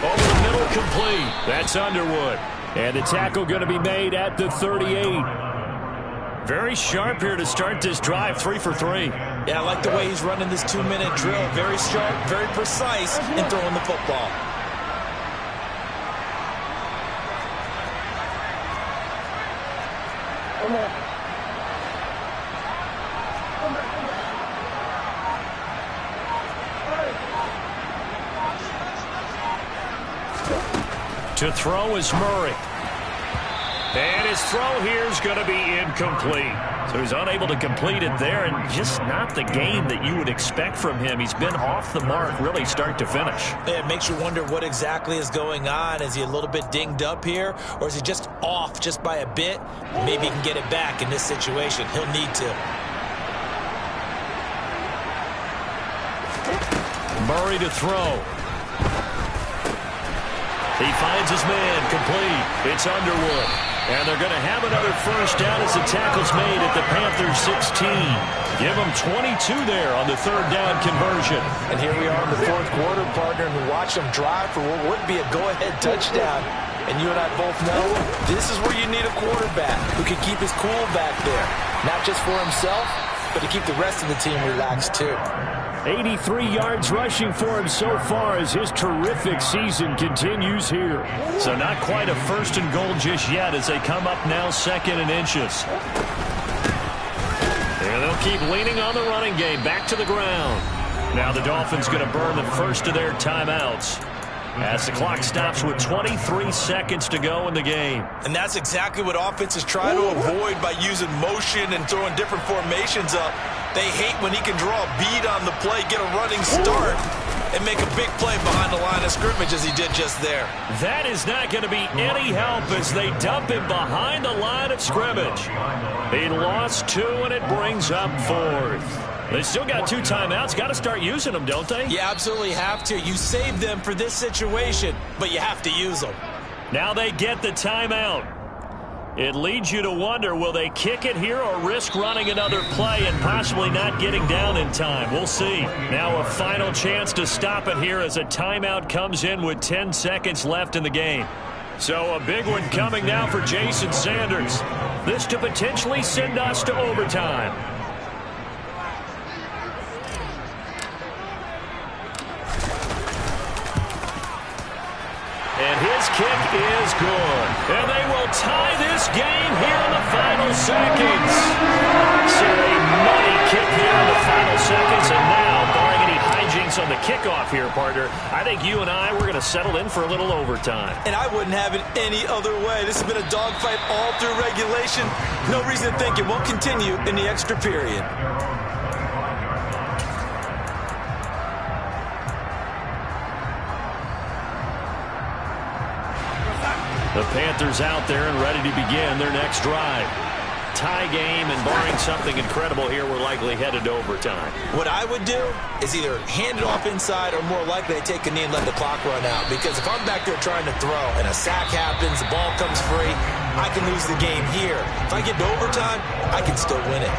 Speaker 1: Over the middle, complete. That's Underwood. And the tackle going to be made at the 38. Very sharp here to start this drive, 3 for 3.
Speaker 3: Yeah, I like the way he's running this 2-minute drill. Very sharp, very precise in throwing the football.
Speaker 2: To throw is Murray. And his throw here is going to be incomplete. So he's unable to complete it there, and just not the game that you would expect from him. He's been off the mark really start to finish.
Speaker 3: Yeah, it makes you wonder what exactly is going on. Is he a little bit dinged up here, or is he just off just by a bit? Maybe he can get it back in this situation. He'll need to.
Speaker 2: Murray to throw. He finds his man complete. It's Underwood. And they're going to have another first down as the tackle's made at the Panthers 16. Give them 22 there on the third down conversion.
Speaker 3: And here we are in the fourth quarter, partner, and we watch them drive for what would be a go-ahead touchdown. And you and I both know this is where you need a quarterback who can keep his cool back there. Not just for himself, but to keep the rest of the team relaxed too.
Speaker 1: 83 yards rushing for him so far as his terrific season continues here.
Speaker 2: So not quite a first and goal just yet as they come up now 2nd and inches. And they'll keep leaning on the running game back to the ground. Now the Dolphins going to burn the first of their timeouts as the clock stops with 23 seconds to go in the game.
Speaker 3: And that's exactly what offenses try to avoid by using motion and throwing different formations up. They hate when he can draw a bead on the play, get a running start, and make a big play behind the line of scrimmage as he did just there.
Speaker 2: That is not going to be any help as they dump him behind the line of scrimmage. He lost 2, and it brings up 4th. They still got 2 timeouts. Got to start using them, don't they?
Speaker 3: You absolutely have to. You save them for this situation, but you have to use them.
Speaker 2: Now they get the timeout. It leads you to wonder, will they kick it here or risk running another play and possibly not getting down in time? We'll see. Now a final chance to stop it here as a timeout comes in with 10 seconds left in the game. So a big one coming now for Jason Sanders. This to potentially send us to overtime. this kick is good. And they will tie this game here in the final seconds. So a money kick here in the final seconds. And now, barring any hijinks on the kickoff here, partner, I think you and I, we're going to settle in for a little overtime.
Speaker 3: And I wouldn't have it any other way. This has been a dogfight all through regulation. No reason to think it won't continue in the extra period.
Speaker 2: The Panthers out there and ready to begin their next drive. Tie game, and barring something incredible here, we're likely headed to overtime.
Speaker 3: What I would do is either hand it off inside or more likely I take a knee and let the clock run out. Because if I'm back there trying to throw and a sack happens, the ball comes free, I can lose the game here. If I get to overtime, I can still win it.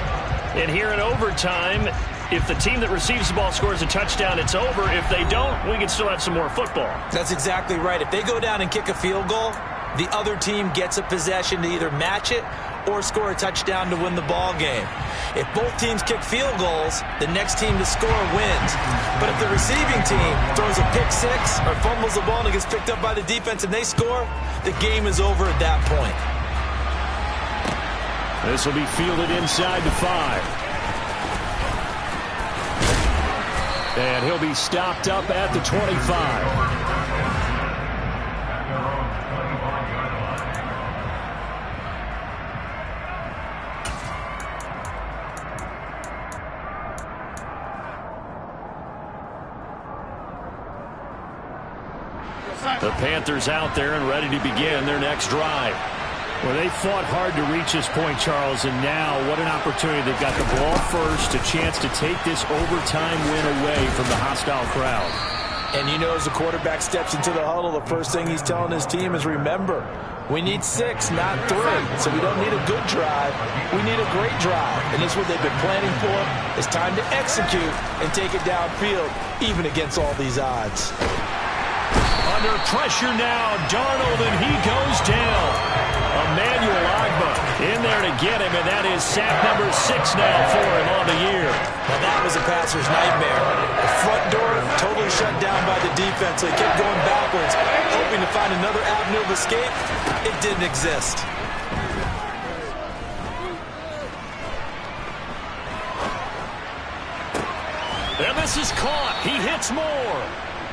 Speaker 2: And here in overtime, if the team that receives the ball scores a touchdown, it's over. If they don't, we can still have some more football.
Speaker 3: That's exactly right. If they go down and kick a field goal, the other team gets a possession to either match it or score a touchdown to win the ball game. If both teams kick field goals, the next team to score wins. But if the receiving team throws a pick six or fumbles the ball and it gets picked up by the defense and they score, the game is over at that point.
Speaker 1: This will be fielded inside the 5. And he'll be stopped up at the 25.
Speaker 2: The Panthers out there and ready to begin their next drive.
Speaker 1: Well, they fought hard to reach this point, Charles, and now what an opportunity. They've got the ball first, a chance to take this overtime win away from the hostile crowd.
Speaker 3: And you know, as the quarterback steps into the huddle, the first thing he's telling his team is, remember, we need 6, not 3. So we don't need a good drive. We need a great drive. And this is what they've been planning for. It's time to execute and take it downfield, even against all these odds.
Speaker 2: Under pressure now, Darnold, and he goes down. Emmanuel Agba in there to get him, and that is sack number 6 now for him on the year.
Speaker 3: Now that was a passer's nightmare. The front door totally shut down by the defense. They kept going backwards, hoping to find another avenue of escape. It didn't exist.
Speaker 2: And this is caught. He hits more.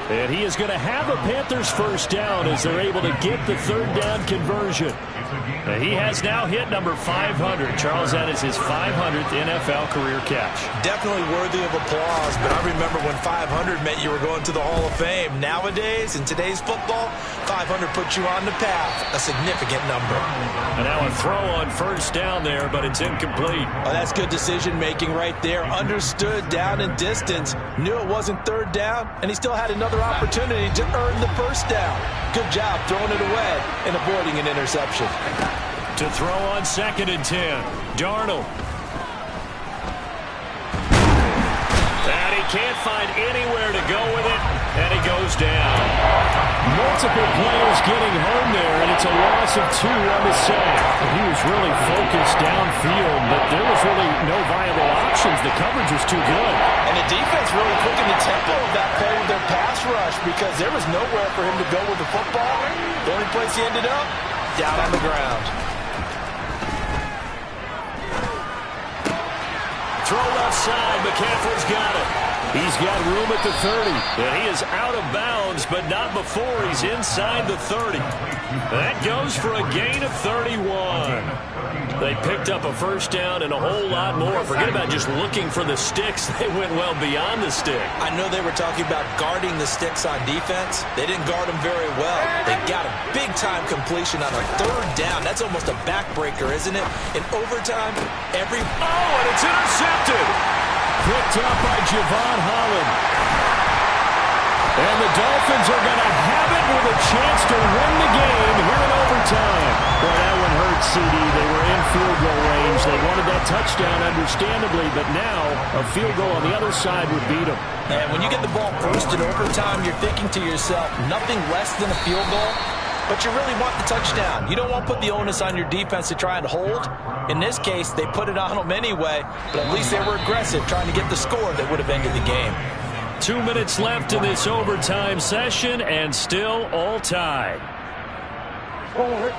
Speaker 1: And he is going to have a Panthers first down as they're able to get the third down conversion.
Speaker 2: And he has now hit number 500. Charles, that is his 500th NFL career catch.
Speaker 3: Definitely worthy of applause, but I remember when 500 meant you were going to the Hall of Fame. Nowadays, in today's football, 500 puts you on the path, a significant number.
Speaker 2: And now a throw on first down there, but it's incomplete.
Speaker 3: Oh, that's good decision-making right there. Understood down and distance, knew it wasn't third down, and he still had another opportunity to earn the first down. Good job throwing it away and avoiding an interception.
Speaker 2: To throw on 2nd and 10, Darnold. And he can't find anywhere to go with it, and he goes down.
Speaker 1: Multiple players getting home there, and it's a loss of 2 on the sack. He was really focused downfield, but there was really no viable options. The coverage was too good.
Speaker 3: And the defense really quickened the tempo of that play with their pass rush because there was nowhere for him to go with the football. The only place he ended up, down on the ground.
Speaker 2: Throw left side. McCaffrey's got it.
Speaker 1: He's got room at the 30.
Speaker 2: And he is out of bounds, but not before he's inside the 30. That goes for a gain of 31. They picked up a first down and a whole lot more. Forget about just looking for the sticks. They went well beyond the stick.
Speaker 3: I know they were talking about guarding the sticks on defense. They didn't guard them very well. They got a big-time completion on a third down. That's almost a backbreaker, isn't it? In overtime,
Speaker 2: and it's intercepted.
Speaker 1: Picked up by Javon Holland. And the Dolphins are going to have it with a chance to win the game here in overtime. Boy, that one hurt, CD. They were in field goal range. They wanted that touchdown, understandably, but now a field goal on the other side would beat them.
Speaker 3: And when you get the ball first in overtime, you're thinking to yourself, nothing less than a field goal. But you really want the touchdown. You don't want to put the onus on your defense to try and hold. In this case, they put it on them anyway, but at least they were aggressive trying to get the score that would have ended the game.
Speaker 2: 2 minutes left in this overtime session, and still all tied.
Speaker 1: What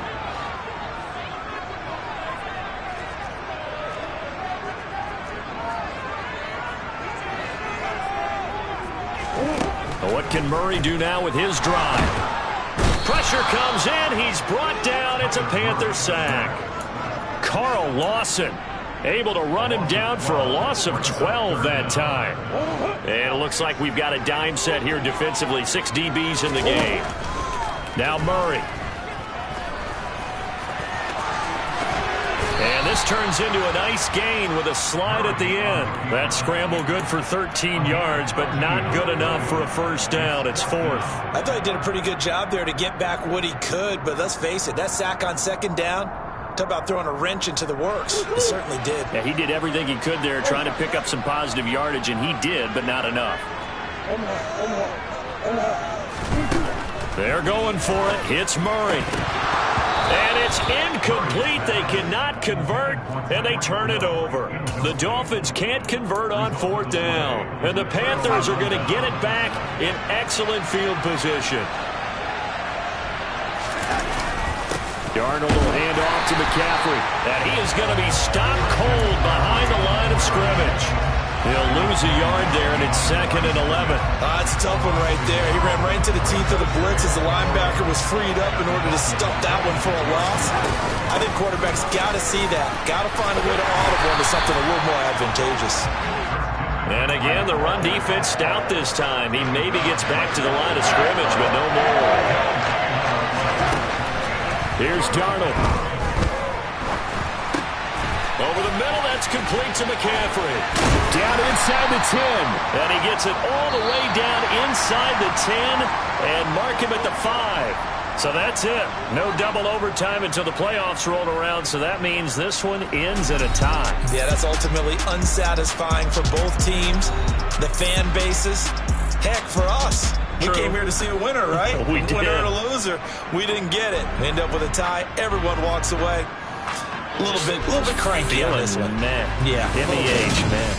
Speaker 1: can Murray do now with his drive? Pressure comes in. He's brought down. It's a Panther sack. Carl Lawson able to run him down for a loss of 12 that time. And it looks like we've got a dime set here defensively. 6 DBs in the game. Now Murray. And this turns into a nice gain with a slide at the end. That scramble good for 13 yards, but not good enough for a first down. It's 4th.
Speaker 3: I thought he did a pretty good job there to get back what he could, but let's face it, that sack on second down, talk about throwing a wrench into the works. He certainly did.
Speaker 1: Yeah, he did everything he could there trying to pick up some positive yardage, and he did, but not enough. They're going for it. Hits Murray. And it's incomplete. They cannot convert, and they turn it over. The Dolphins can't convert on 4th down, and the Panthers are going to get it back in excellent field position. Darnold will hand off to McCaffrey, and he is going to be stopped cold behind the line of scrimmage. He'll lose a yard there, and it's 2nd and 11.
Speaker 3: That's a tough one right there. He ran right into the teeth of the blitz as the linebacker was freed up in order to stuff that one for a loss. I think quarterbacks got to see that. Got to find a way to audible into something a little more advantageous.
Speaker 1: And again, the run defense stout this time. He maybe gets back to the line of scrimmage, but no more. Here's Darnold. Over the middle, that's complete to McCaffrey. Down inside the 10. And he gets it all the way down inside the 10 and mark him at the 5. So that's it. No double overtime until the playoffs roll around, so that means this one ends at a tie.
Speaker 3: Yeah, that's ultimately unsatisfying for both teams, the fan bases. Heck, for us. We came here to see a winner, right?
Speaker 1: We did.
Speaker 3: Winner and a loser. We didn't get it. End up with a tie. Everyone walks away. A little bit cranky on this one.
Speaker 1: Man.
Speaker 3: Yeah.
Speaker 1: MEH, man.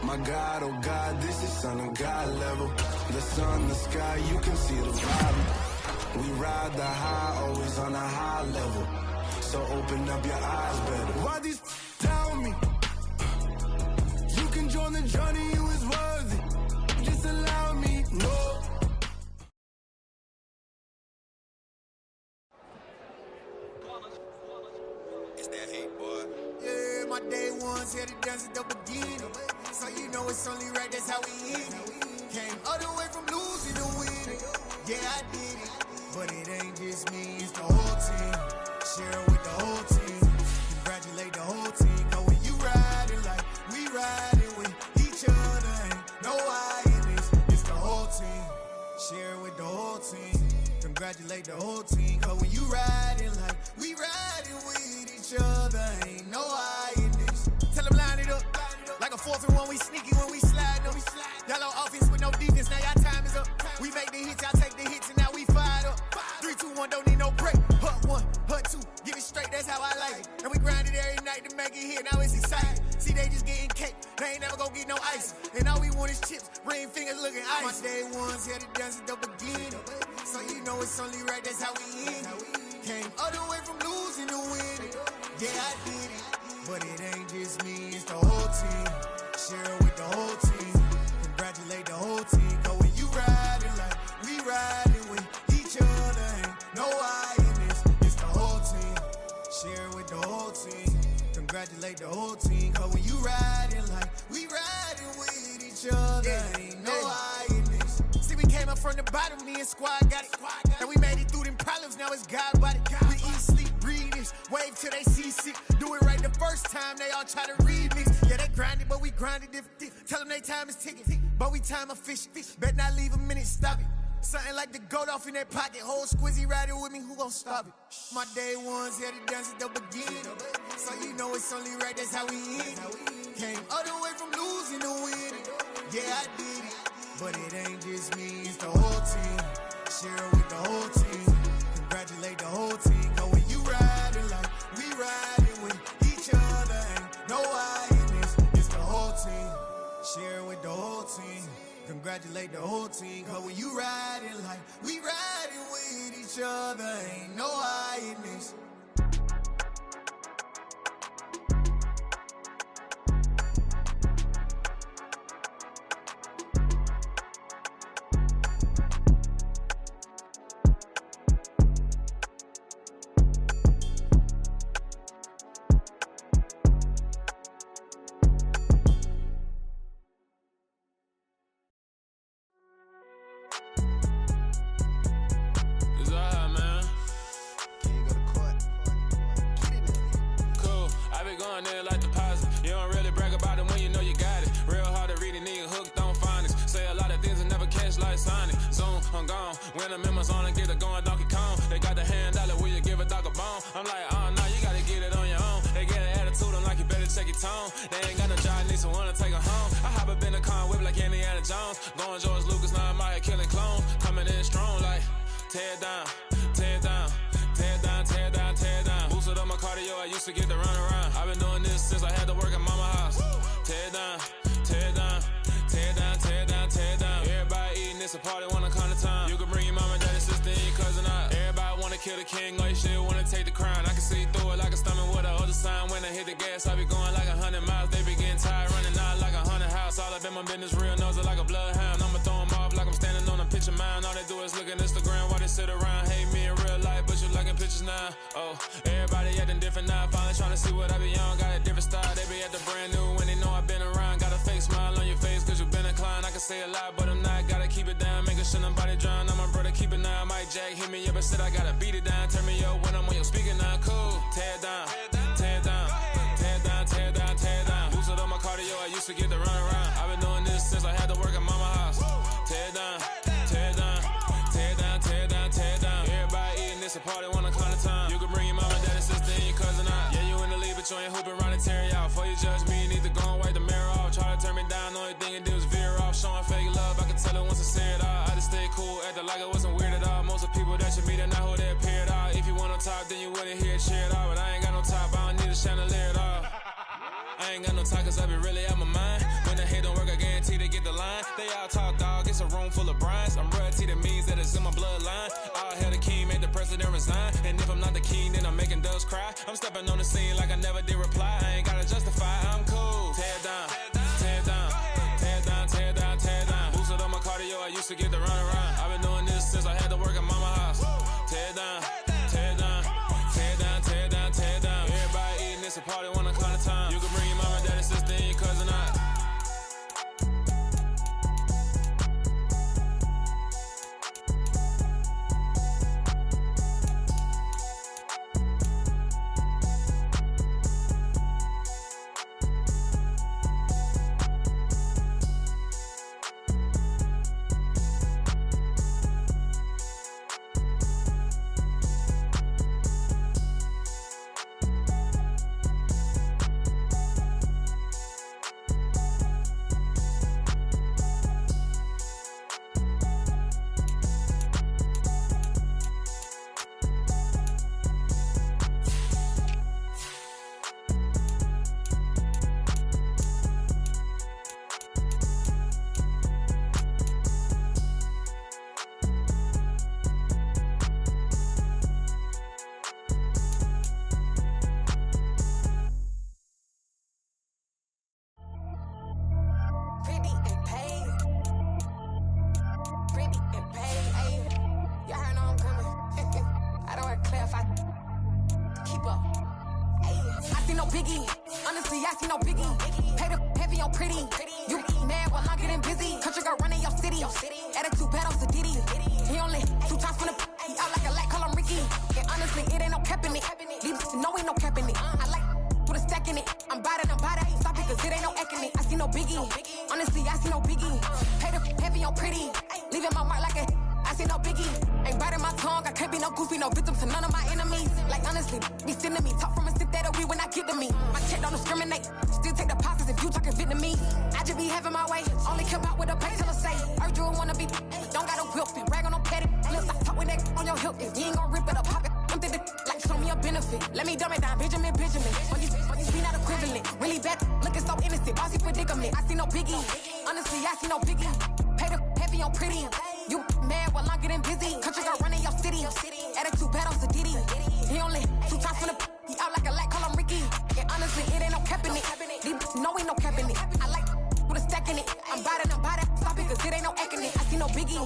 Speaker 5: My God, oh God, this is Son of God level. The sun, the sky, you can see the vibe. We ride the high, always on a high level. So open up your eyes better. Why these tell me? You can join the journey, you is worthy. Just allow me, no.
Speaker 6: It's that hate, boy. Yeah, my day ones here to dance at the beginning. So you know it's only right, that's how we eat it. Came all the way from losing to winning. Yeah, I did it. But it ain't just me, it's the whole team. Share it with the whole team. Congratulate the whole team. Cause when you riding like we riding with each other, ain't no I in this. It's the whole team. Share it with the whole team. Congratulate the whole team. Cause when you riding like we riding with each other, ain't no I in this. Tell them line it up. Like a 4th and 1, we sneaky when we slide them. Yellow offense with no defense, now y'all time is up. We make the hits, y'all take the hits, and now we fired up. 3, 2, 1, don't need no break. Hut 1, hut 2, get it straight, that's how I like it. And we grind it every night to make it here, now it's exciting. See, they just getting cake, they ain't never gonna get no ice. And all we want is chips, ring fingers looking ice. My day ones here to dance at the beginning. So you know it's only right, that's how we end it. Came all the way from losing to winning. Yeah, I did it. But it ain't just me, it's the whole team. Share it with the whole team. Congratulate the whole team. Cause when you riding like we riding with each other, ain't no I in this. It's the whole team. Share it with the whole team. Congratulate the whole team. Cause when you riding like we riding with each other, ain't no I in this. squad got it. And we made it through them problems, now it's God body. We eat, sleep, breathe this, wave till they seasick. Do it right the first time, they all try to remix. Yeah, they grinded, but we grinded different. Tell them they time is ticking, but we time a fish. Bet not leave a minute, stop it. Something like the goat off in that pocket. Whole squizzy riding with me, who gon' stop it? My day ones had it done since the beginning. So you know it's only right, that's how we end. Came all the way from losing to winning. Yeah, I did it. But it ain't just me, it's the whole team. Share it with the whole team. Congratulate the whole team. Cause when you riding like we riding with each other, ain't no I in this. It's the whole team. Share it with the whole team. Congratulate the whole team. Cause when you riding like we riding with each other, ain't no I in this.
Speaker 7: I'm gone. When the members on and get it going, Donkey Kong. They got the hand dollar, will you give a dog a bone? I'm like, oh no, you gotta get it on your own. They get an attitude, I'm like, you better check your tone. They ain't got no job, need someone to take her home. I hop up in the car, whip like Indiana Jones. Going George Lucas, now I'm out here killing clones. Coming in strong, like, tear down, tear down, tear down, tear down, tear down. Boosted up my cardio, I used to get to run around. I've been doing this since I had to work at mama house. Tear down, tear down, tear down, tear down, tear down. Everybody eating, it's a party, wanna come to time. You can bring your mama, daddy, sister, and your cousin out. Everybody wanna kill the king, or you shit wanna take the crown. I can see through it like a stomach with a other sign. When I hit the gas, I be going like 100 miles. They be getting tired, running out like 100 house. All up in my business, real nose it like a bloodhound. I'ma throw them off like I'm standing on a picture mound. All they do is look at Instagram while they sit around. Hate me in real life, but you liking pictures now. Oh, everybody acting different now. Finally trying to see what I be on. Got a different style, they be at the brand new when they know I been around. Got a fake smile on your face, cause you been inclined. I can say a lot, but I'm not. Gotta keep it down, making sure nobody drown. I'm my brother, keep it now. Mike Jack hit me up and said I gotta beat it down. Turn me up when I'm on your speaker now. Cool, tear down, tear down, tear down, tear down, tear down. Boosted up my cardio, I used to get to run around. I've been doing this since I had to work at mama house. Tear down, tear down, tear down, tear down, tear down. Everybody eating, it's a party, wanna climb the time. You can bring your mama, daddy, sister, and your cousin out. Yeah, you in the lead, but you ain't hooping around and tear you out. Before you judge me, you need to go and wipe the mirror off. Try to turn me down, only thing it did was veer off. Showing fake love, I can tell it once I say it all. I just stay cool, acting like it wasn't weird at all. Most of the people that you meet are not who they appear at all. If you want on top, then you wouldn't hear it cheer at all. But I ain't got no top, I don't need a chandelier at all. I ain't got no time, cause I be really out my mind. When the hate don't work, I guarantee they get the line. They all talk, dog, it's a room full of brinds. I'm royalty, that means that it's in my bloodline. All hell the king, made the president resign. And if I'm not the king, then I'm making doves cry. I'm stepping on the scene like I never did reply. I ain't gotta justify, I'm cool. Tear down, tear down, tear down, tear down, tear down. Boosted up my cardio, I used to get to run around. I've been doing this since I had to work at mama house. Tear down, tear down, tear down, tear down, tear down. Everybody eating, it's a party, wanna climb the time. You can bring your mama, daddy, sister, and your cousin out.
Speaker 8: Attitude bad on Sadiddy. He only 2 times from the he out like a light, call him Ricky. And honestly, it ain't no cap in it. These no ain't no cap in it. I like with a stack in it. I'm bad it. Stop it, cause it ain't no acting it. I see no biggie. Honestly, I see no biggie. Pay the heavy on pretty. Leaving my mark like a I see no biggie. Ain't biting my tongue. I can't be no goofy, no victim to none of my enemies. Like honestly, be sending me. Talk from a sip that we when I get to me. My check don't discriminate. Still take the pauses if you talking Vietnamese. I just be having my way. Only come out with a pay till I say. Heard you wanna be. Don't got a whip. Rag on no petty. Let's stop talk with that on your hip. If you ain't gon' rip it up, pop it. Empty the like show me a benefit. Let me dumb it down, Benjamin. When these be not equivalent. Really bad, looking so innocent. Bossy predicament. I see no biggie. Honestly, I see no biggie. Pay the heavy on pretty. You mad while I'm getting busy. Country girl running your city. Attitude bad on Sadiddy. He only 2 times from the he out like a light, call him Ricky. And honestly, it ain't no cap in it. These no ain't no cap in it. I like with a stack in it. I'm bad it. Stop it, cause it ain't no acting it. I see no biggie.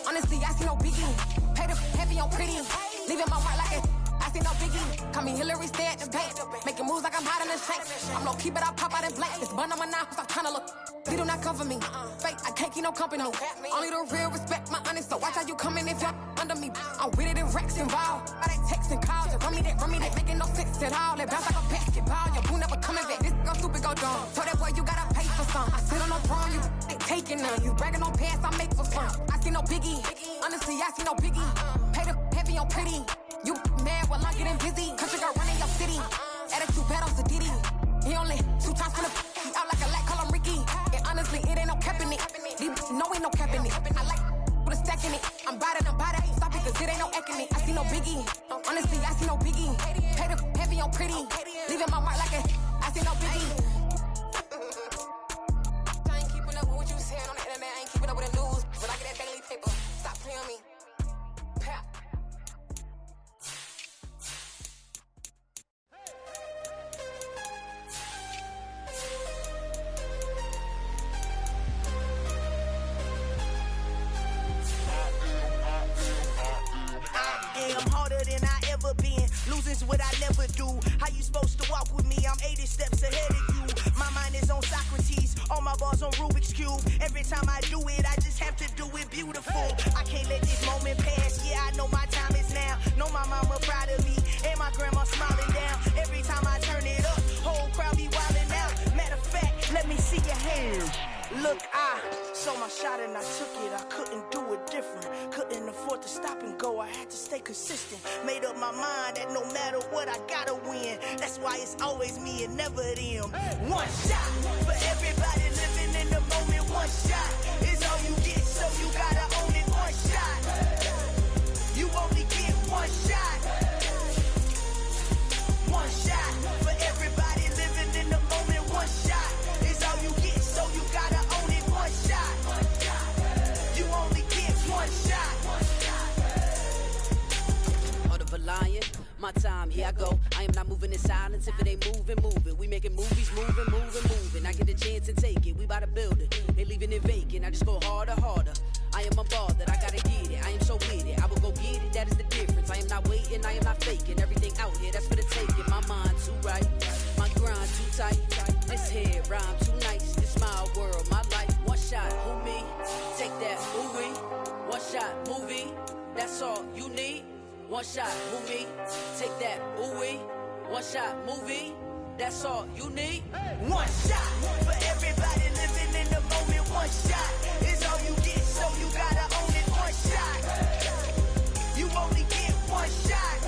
Speaker 8: Honestly, I see no biggie. Pay the heavy on pretty. Leaving my mark like it. I see no biggie. Call me Hillary, stay at the bank. Making moves like I'm hot in the shank. I'm low key, but I pop out in blank. This bun on my knife, I'm tryna look. They do not cover me. Fake, I can't keep no company. Only the real respect my honest. So watch how you coming if you're under me. I'm with it in Rex involved. I they text and calls. Run me that, making no sense at all. They bounce like a basketball. Your boo never coming back. This go stupid, go dumb. Told that boy you gotta pay for some. I sit on no throne, you ain't taking none. You bragging on pants, I make for fun. I see no biggie. Honestly, I see no biggie. Pay the heavy on pretty. You mad while I'm getting busy. Country girl running your city. Attitude bad on Sadiddy. He only 2 times from the he out like a light, call him Ricky. And honestly, it ain't no cap in it. These no ain't no cap in it. I like with a stack in it. I'm bad it. Stop it, cause it ain't no acting it. I see no biggie. Honestly, I see no biggie. Pay the heavy on pretty. Leaving my mark like a I see no biggie. I ain't keeping up with what you saying on the internet. I ain't keeping up with the news. But I get that daily paper. Stop playing on me. Pap.
Speaker 9: I'm harder than I ever been. Losing's what I never do. How you supposed to walk with me? I'm 80 steps ahead of you. My mind is on Socrates. All my bars on Rubik's Cube. Every time I do it, I just have to do it beautiful. I can't let this moment pass. Yeah, I know my time is now. Know my mama proud of me. And my grandma smiling down. Every time I turn it up, whole crowd be wilding out. Matter of fact, let me see your hands. Look, I saw my shot and I took it. I couldn't do it different. Couldn't afford to stop and go. I had to stay consistent. Made up my mind that no matter what, I gotta win. That's why it's always me and never them. One shot for everybody living in the moment. One shot is all you get, so you gotta own it. One shot. You only get one shot. One shot for everybody living in the moment. One shot is all you get, so you gotta own it. One shot. You only get one shot.
Speaker 10: Heart of a lion, my time, here I go. I am not moving in silence. If it ain't moving. We making movies, moving. I get the chance and take it. We bout to build it. They leaving it vacant. I just go harder. I am a ball that I gotta get it. I am so with it. I will go get it. That is the difference. I am not waiting. I am not faking. Everything out here, that's for the taking. My mind too right. My grind too tight. This head rhyme too nice. This my world, my life. One shot, who me? Take that, movie. One shot, movie. That's all you need. One shot, movie. Take that, ooh-wee. One shot, movie. That's all you need.
Speaker 9: One shot for everybody living in the moment. One shot is all you get, so you gotta own it. One shot. You only get one shot.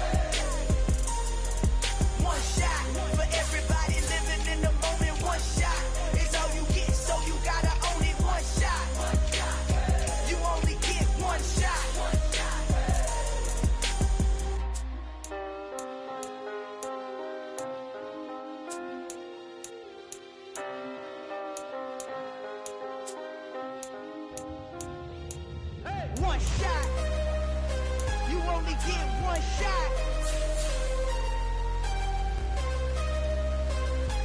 Speaker 9: One shot for everybody living in the moment. One shot is all you get, so you gotta own it. One shot. You only get one shot. One shot. You only get one shot.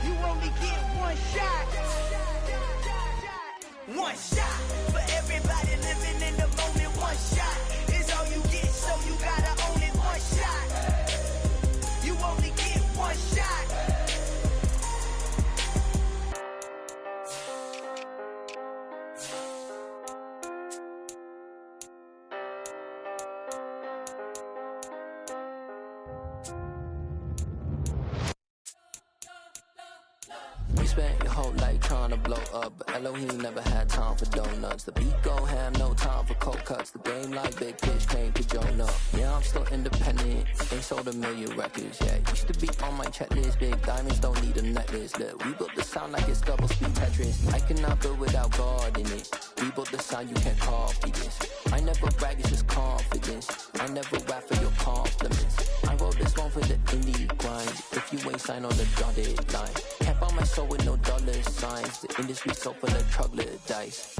Speaker 9: You only get one shot. One shot for everybody living in the moment. One shot is all you get, so you gotta own it. One shot. You only get one shot.
Speaker 11: spent your whole life trying to blow up, but Elohim never had time for donuts. The beat go ham, no time for cold cuts. The game like big fish came to Jonah. Yeah, I'm still independent, ain't sold a million records yet. Used to be on my checklist, big diamonds don't need a necklace. Look, we built the sound like it's double speed Tetris. I cannot build without God in it. We built the sound, you can't copy this. I never brag, it's just confidence. I never rap for your compliments. I wrote this one for the indie grind. If you ain't signed on the dotted line, can't buy my soul with no dollar signs. The industry so full of troglodytes.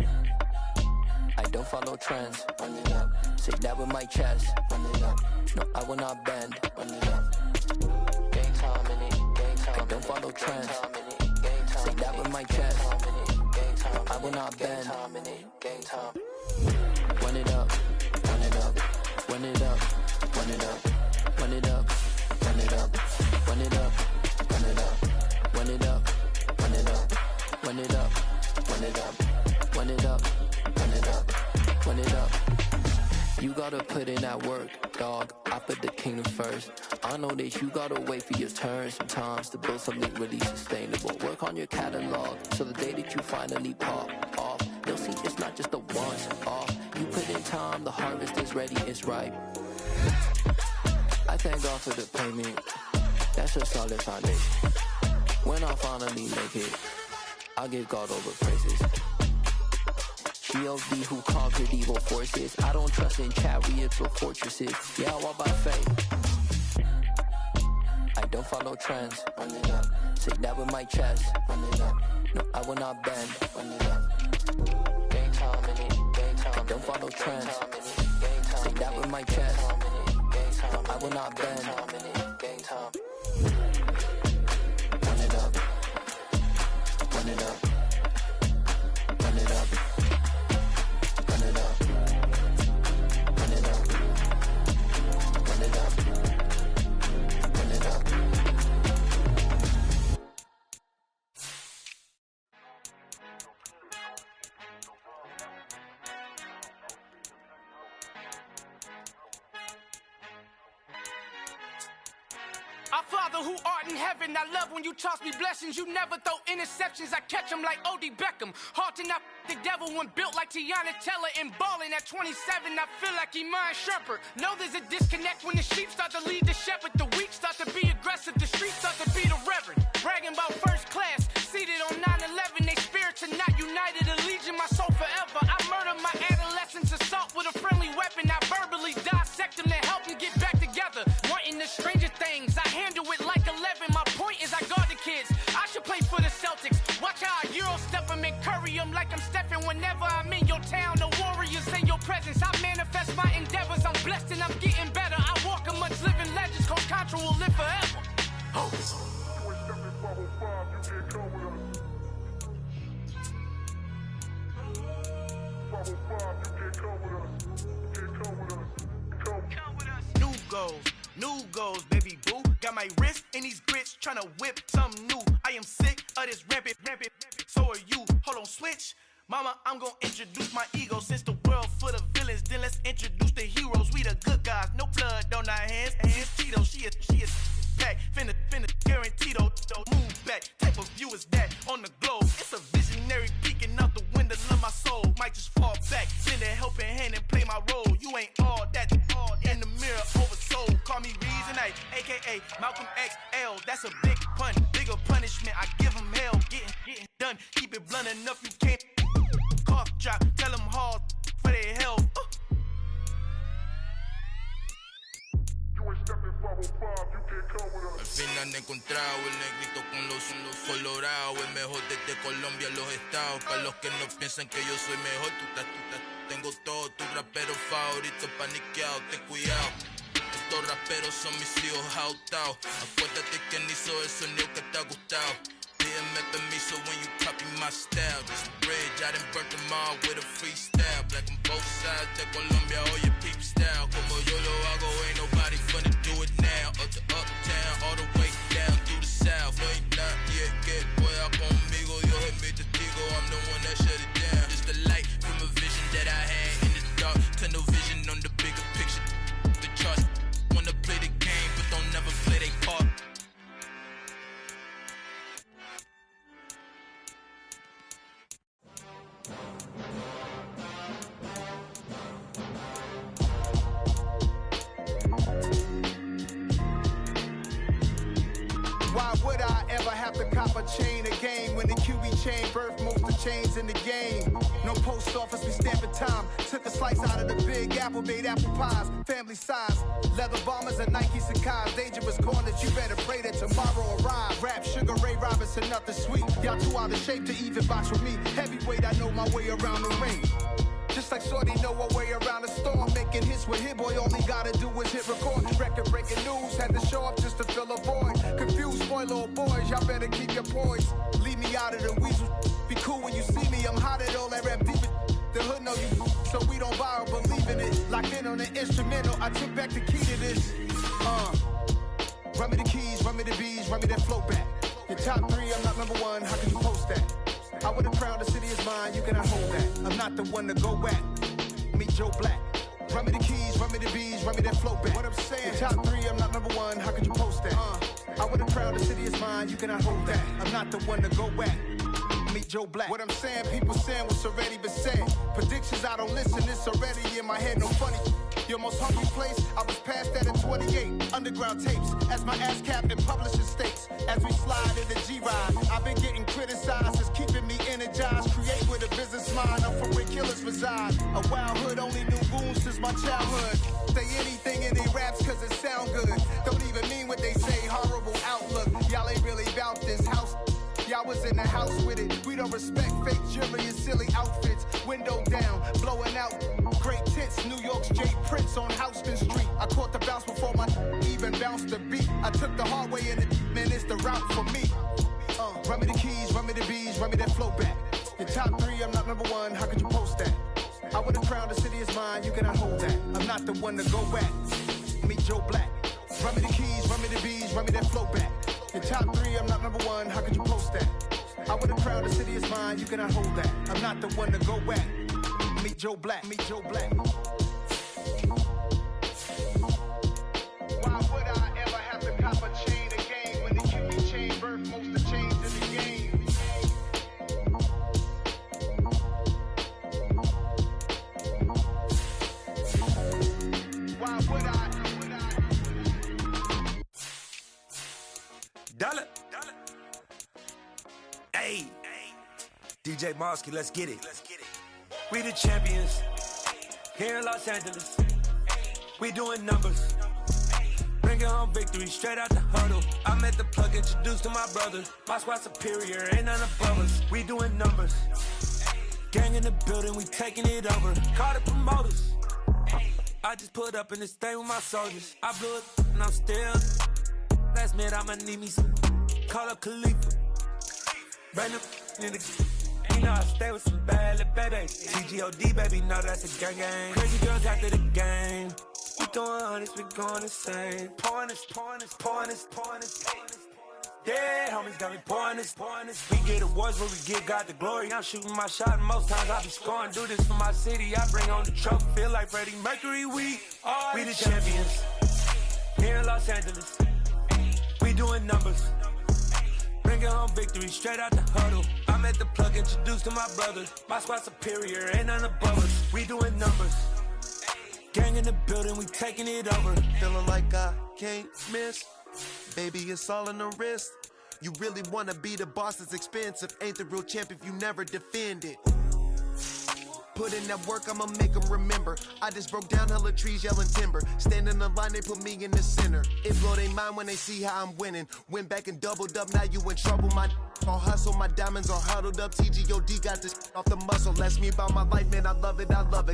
Speaker 11: I don't follow trends. Run it up. Say that with my chest. Run it up. No, I will not bend. Run it up. Gang time in it. Gang time. I don't follow trends. Say that with my chest. I will not bend. Gang time. Run it up. Run it up. Run it up. Run it up. Run it up. Run it up. Run it up. Run it up. Run it up. Run it up. Run it up. Run it up. Run it up. Run it up. Run it up. You gotta put in that work, dog. I put the kingdom first. I know that you gotta wait for your turn sometimes to build something really sustainable. Work on your catalog, so the day that you finally pop off, you'll see it's not just a once off. You put in time, the harvest is ready, it's ripe. I thank God for the payment. That's a solid foundation. When I finally make it, I'll give God all the praises. G.O.D. who conquered evil forces. I don't trust in chariots or fortresses. Yeah, I walk by faith. I don't follow trends. Run it up. Say that with my chest. Run it up. No, I will not bend. Run it up. Gang time in it. Gang time. I don't follow trends. Say that with my chest. No, I will not bend. Gang time. Run it up. Run it up. Run it up. Run it up. Run it up. Run it up. Run it up.
Speaker 12: Our Father who art in heaven, I love when you toss me blessings. You never throw interceptions, I catch them like O.D. Beckham. Hard to knock the devil when built like Tiana Teller and balling at 27. I feel like Iman Shumpert. Know there's a disconnect when the sheep start to lead the shepherd. The weak start to be aggressive, the streets start to be the reverend. Bragging about first class, seated on 9/11. They spirits are not united, a legion, my soul forever. I murder my adolescence, assault with a friendly weapon. I verbally dissect them to help them get back together. Wanting the stranger things, I handle it like 11. My point is I guard the kids. I should play for the Celtics. Watch how I Euro step them and curry them like I'm Stephen. Whenever I'm in your town, the Warriors in your presence. I manifest my endeavors. I'm blessed and I'm getting better. I walk amongst living legends. Coach Contra will live forever. Oh. New goals, baby boo. Got my wrist in these grits, tryna whip something new. I am sick of this rampant. So are you. Hold on, switch. Mama, I'm gonna introduce my ego. Since the world full of villains, then let's introduce the heroes. We the good guys, no blood on our hands. Hands Tito, she is pack. Finna guaranteed, move back. Type of view is that on the globe? It's a visionary peeking out the window of my soul. Might just fall back, send a helping hand and play my role. You ain't all that. In the mirror, oversold. Call me Reason A, aka Malcolm XL. That's a big pun, bigger punishment. I give him hell, getting done. Keep it blunt enough, you can't. Cough drop, tell them hard for their health.
Speaker 13: Al fin han encontrado el negrito con los colorados, el mejor desde Colombia, los estados. Para los que no piensan que yo soy mejor, tengo todo, tu rapero favorito paniqueado, ten cuidado. Estos raperos son mis hijos jautados. Acuérdate quién hizo el sonido que te ha gustado. Pídeme permiso when you copy my style. This bridge, I done burnt them all with a freestyle. Black on both sides de Colombia, oye peep style. Como yo lo hago, ain't nobody finna do it now. Up to uptown, all the way down through the south. No hay nadie que pueda conmigo. Dios es mi testigo, I'm the one that shut it down. Just the light from a vision that I had in the dark. Tunnel vision on the bigger picture. The charts wanna play the game, but don't never play their part.
Speaker 14: Why would I ever have to cop a chain again when the QB chain birthed most of the chains in the game? No post office, we stamping time. Took a slice out of the Big Apple, made apple pies, family size. Leather bombers and Nike Sacai's. Dangerous corners, you better pray that tomorrow arrives. Rap, Sugar Ray Robinson, nothing sweet. Y'all too out of shape to even box with me. Heavyweight, I know my way around the ring. Just like Shorty know her way around the storm. Making hits with Hit Boy, all he gotta do is hit record. Record breaking news, had to show up just to fill a void. Confused, spoiled little boys, y'all better keep your poise. Leave me out of the weasel. Be cool when you see me, I'm hot at all that rap deep. The hood know you, so we don't borrow, believe in it. Locked in on the instrumental, I took back the key to this. Run me the keys, run me the bees, run me that flow back. Your top 3, I'm not number 1, how can you post that? I would have crowned the city is mine, you cannot hold that. I'm not the one to go at. Meet Joe Black. Run me the keys, run me the bees, run me that flow back. What I'm saying, your top 3, I'm not number 1, how could you post that? I would have crowned the city is mine, you cannot hold that. I'm not the one to go at. Meet Joe Black. What I'm saying, people saying what's already been said. Predictions, I don't listen, it's already in my head, no funny. Your most hungry place, I was past that at 28. Underground tapes, as my ass cap in publishing states. As we slide in the G-Ride, I've been getting criticized, it's keeping me energized. Create with a business mind, I'm from where killers reside. A wild hood, only knew goons since my childhood. Say anything in they raps cause it sound good. Don't even mean what they say, horrible outlook. Y'all ain't really about this house. Y'all was in the house with it. We don't respect fake jewelry and silly outfits. Window down, blowing out. Great tits, New York's J. Prince on Houston Street. I caught the bounce before my even bounced the beat. I took the hard way in it, man, it's the route for me. Run me the keys, run me the bees, run me that flow back. Your top 3, I'm not number 1, how could you post that? I would have crowned the city is mine, you cannot hold that. I'm not the one to go at. Meet Joe Black. Run me the keys, run me the bees, run me that flow back. Your top 3, I'm not number 1, how could you post that? I would have crowned the city is mine, you cannot hold that. I'm not the one to go at. Meet Joe Black, meet Joe Black. Why would I ever have to cop a chain again when the QB chain birthed most of the chains in the game? Why would I?
Speaker 15: Dollar. Hey, DJ Mosky, let's get it. We the champions here in Los Angeles. We doing numbers. Bringing home victory straight out the huddle. I'm at the plug, introduced to my brother. My squad superior, ain't none above us. We doing numbers. Gang in the building, we taking it over. Call the promoters. I just put up in this thing with my soldiers. I blew it and I'm still. Last minute I'ma need me some. Call up Khalifa. Random nigga. You know I stay with some bad little baby. TGOD baby, know that's a gang gang. Crazy girls after the game. We throwing hundreds, we going insane. Pouring this. Yeah, homies got me pouring this. We get awards where we give God the glory. I'm shooting my shot and most times I be scoring. Do this for my city, I bring on the trophy. Feel like Freddie Mercury, we the champions. Here in Los Angeles, we doing numbers. Bringing home victory straight out the huddle. I'm at the plug, introduced to my brother. My squad superior, ain't none above us. We doing numbers. Gang in the building, we taking it over.
Speaker 16: Feeling like I can't miss. Baby, it's all in the wrist. You really wanna be the boss, it's expensive. Ain't the real champ if you never defend it. Put in that work, I'ma make them remember. I just broke down hella trees, yelling timber. Stand in the line, they put me in the center. It blow they mind when they see how I'm winning. Went back and doubled up, now you in trouble. My all hustle, my diamonds are huddled up. TGOD got this off the muscle. Ask me about my life, man, I love it.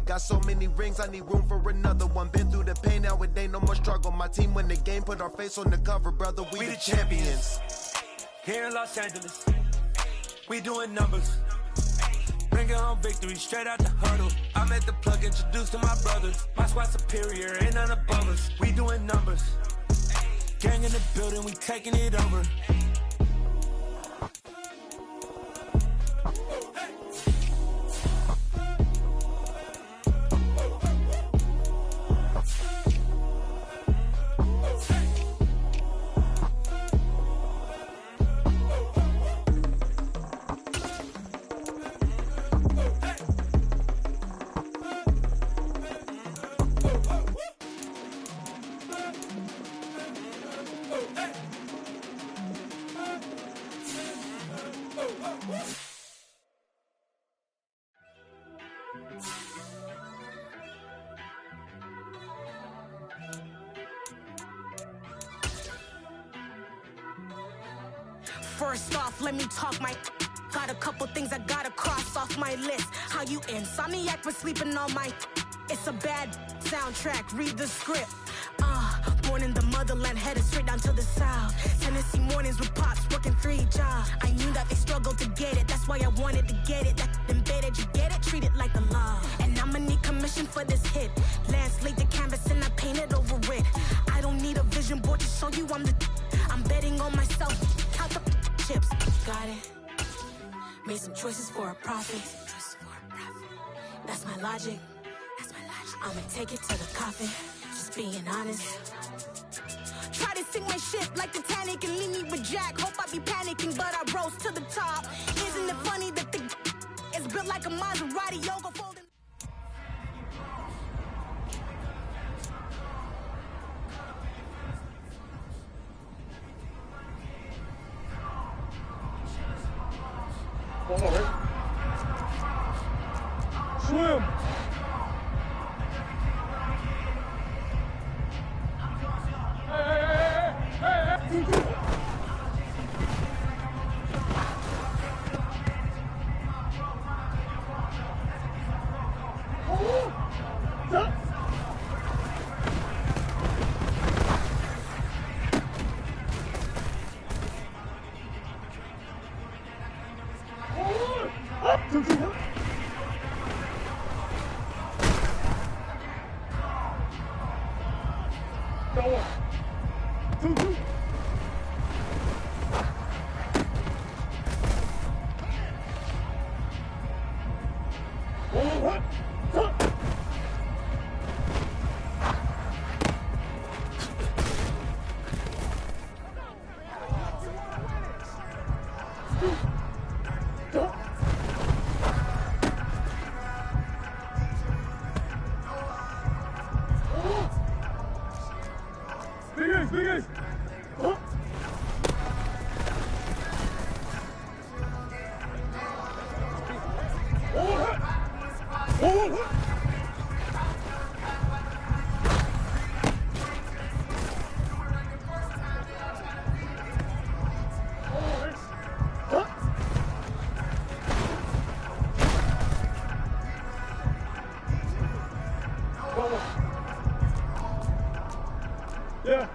Speaker 16: Got so many rings, I need room for another one. Been through the pain, now it ain't no more struggle. My team win the game, put our face on the cover, brother. We the champions.
Speaker 15: Here in Los Angeles, we doing numbers. Bringing home victory straight out the huddle. I'm at the plug, introduced to my brother. My squad superior, ain't none above us. We doing numbers. Gang in the building, we taking it over.
Speaker 8: First off, let me talk my. Got a couple things I gotta cross off my list. How you insomniac for sleeping on my. It's a bad soundtrack, read the script. Born in the motherland, headed straight down to the south. Tennessee mornings with pops, working 3 jobs. I knew that they struggled to get it, that's why I wanted to get it. That embedded, you get it, treat it like the law. And I'ma need commission for this hit. Lance laid the canvas and I painted over it. I don't need a vision board to show you I'm betting on myself, count the chips. Got it. Made some choices for a profit. That's my logic. I'ma take it to the coffin. Just being honest. Try to sink my ship like Titanic and leave me with Jack. Hope I be panicking, but I rose to the top. Isn't it funny that the is built like a Maserati yoga folding?
Speaker 17: Swim. Yeah.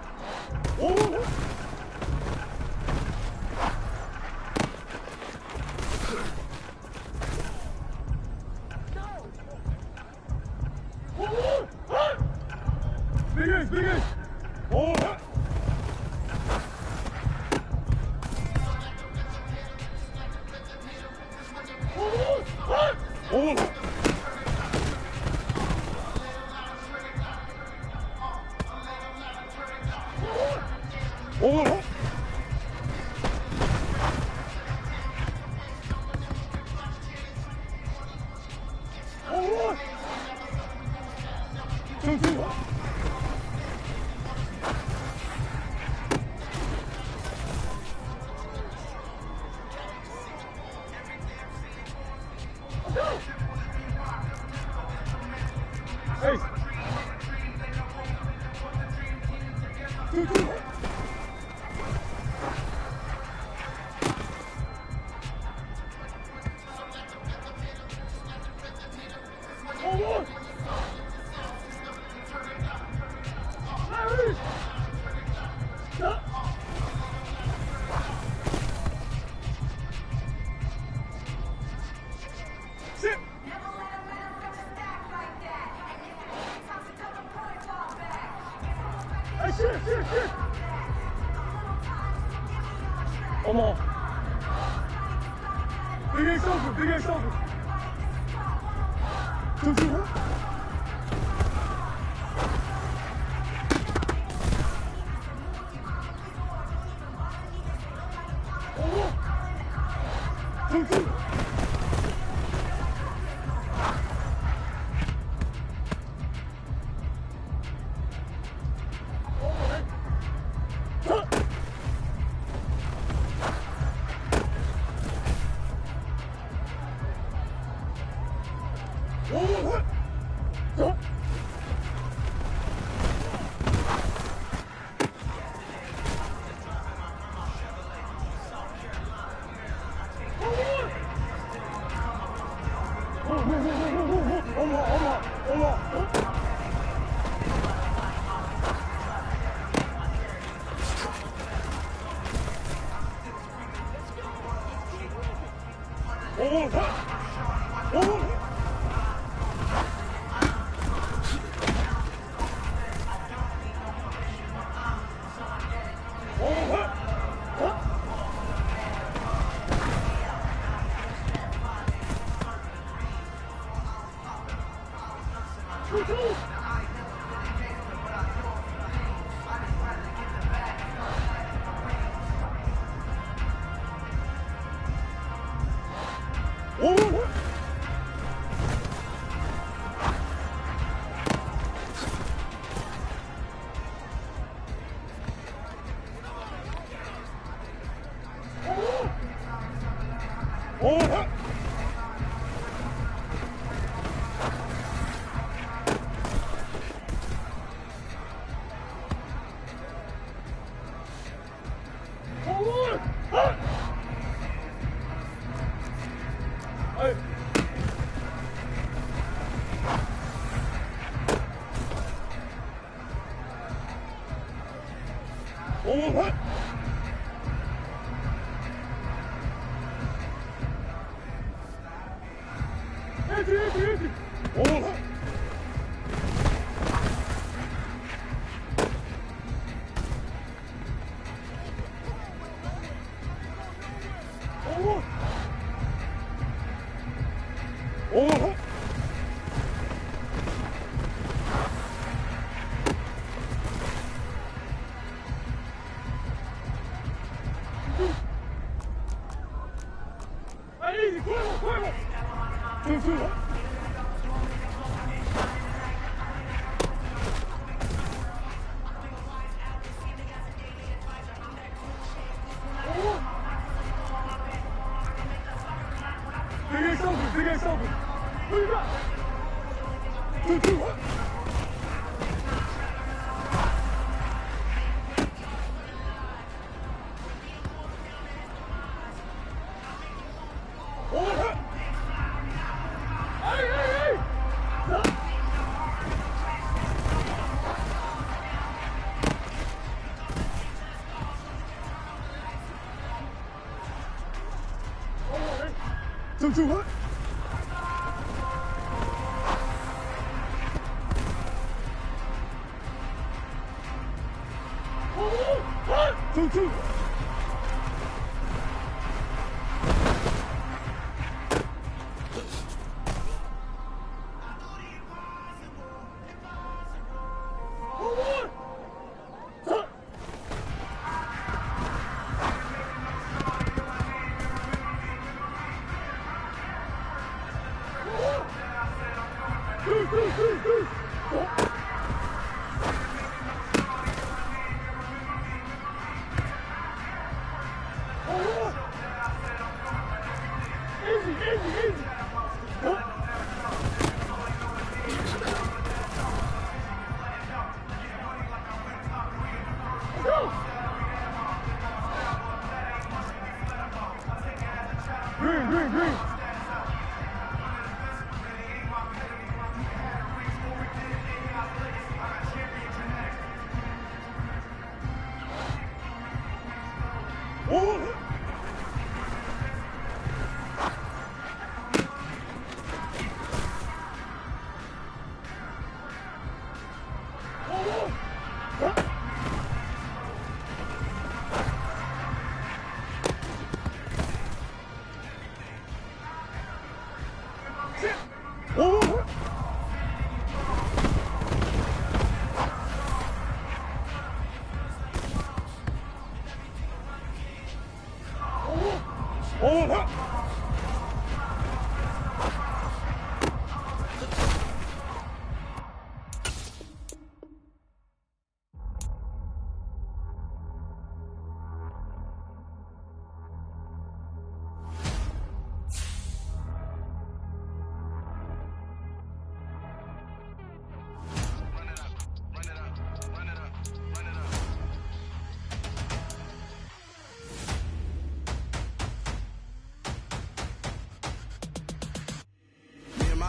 Speaker 17: Big ace. Oh. Oh. Come on. Big ace over. 2-2.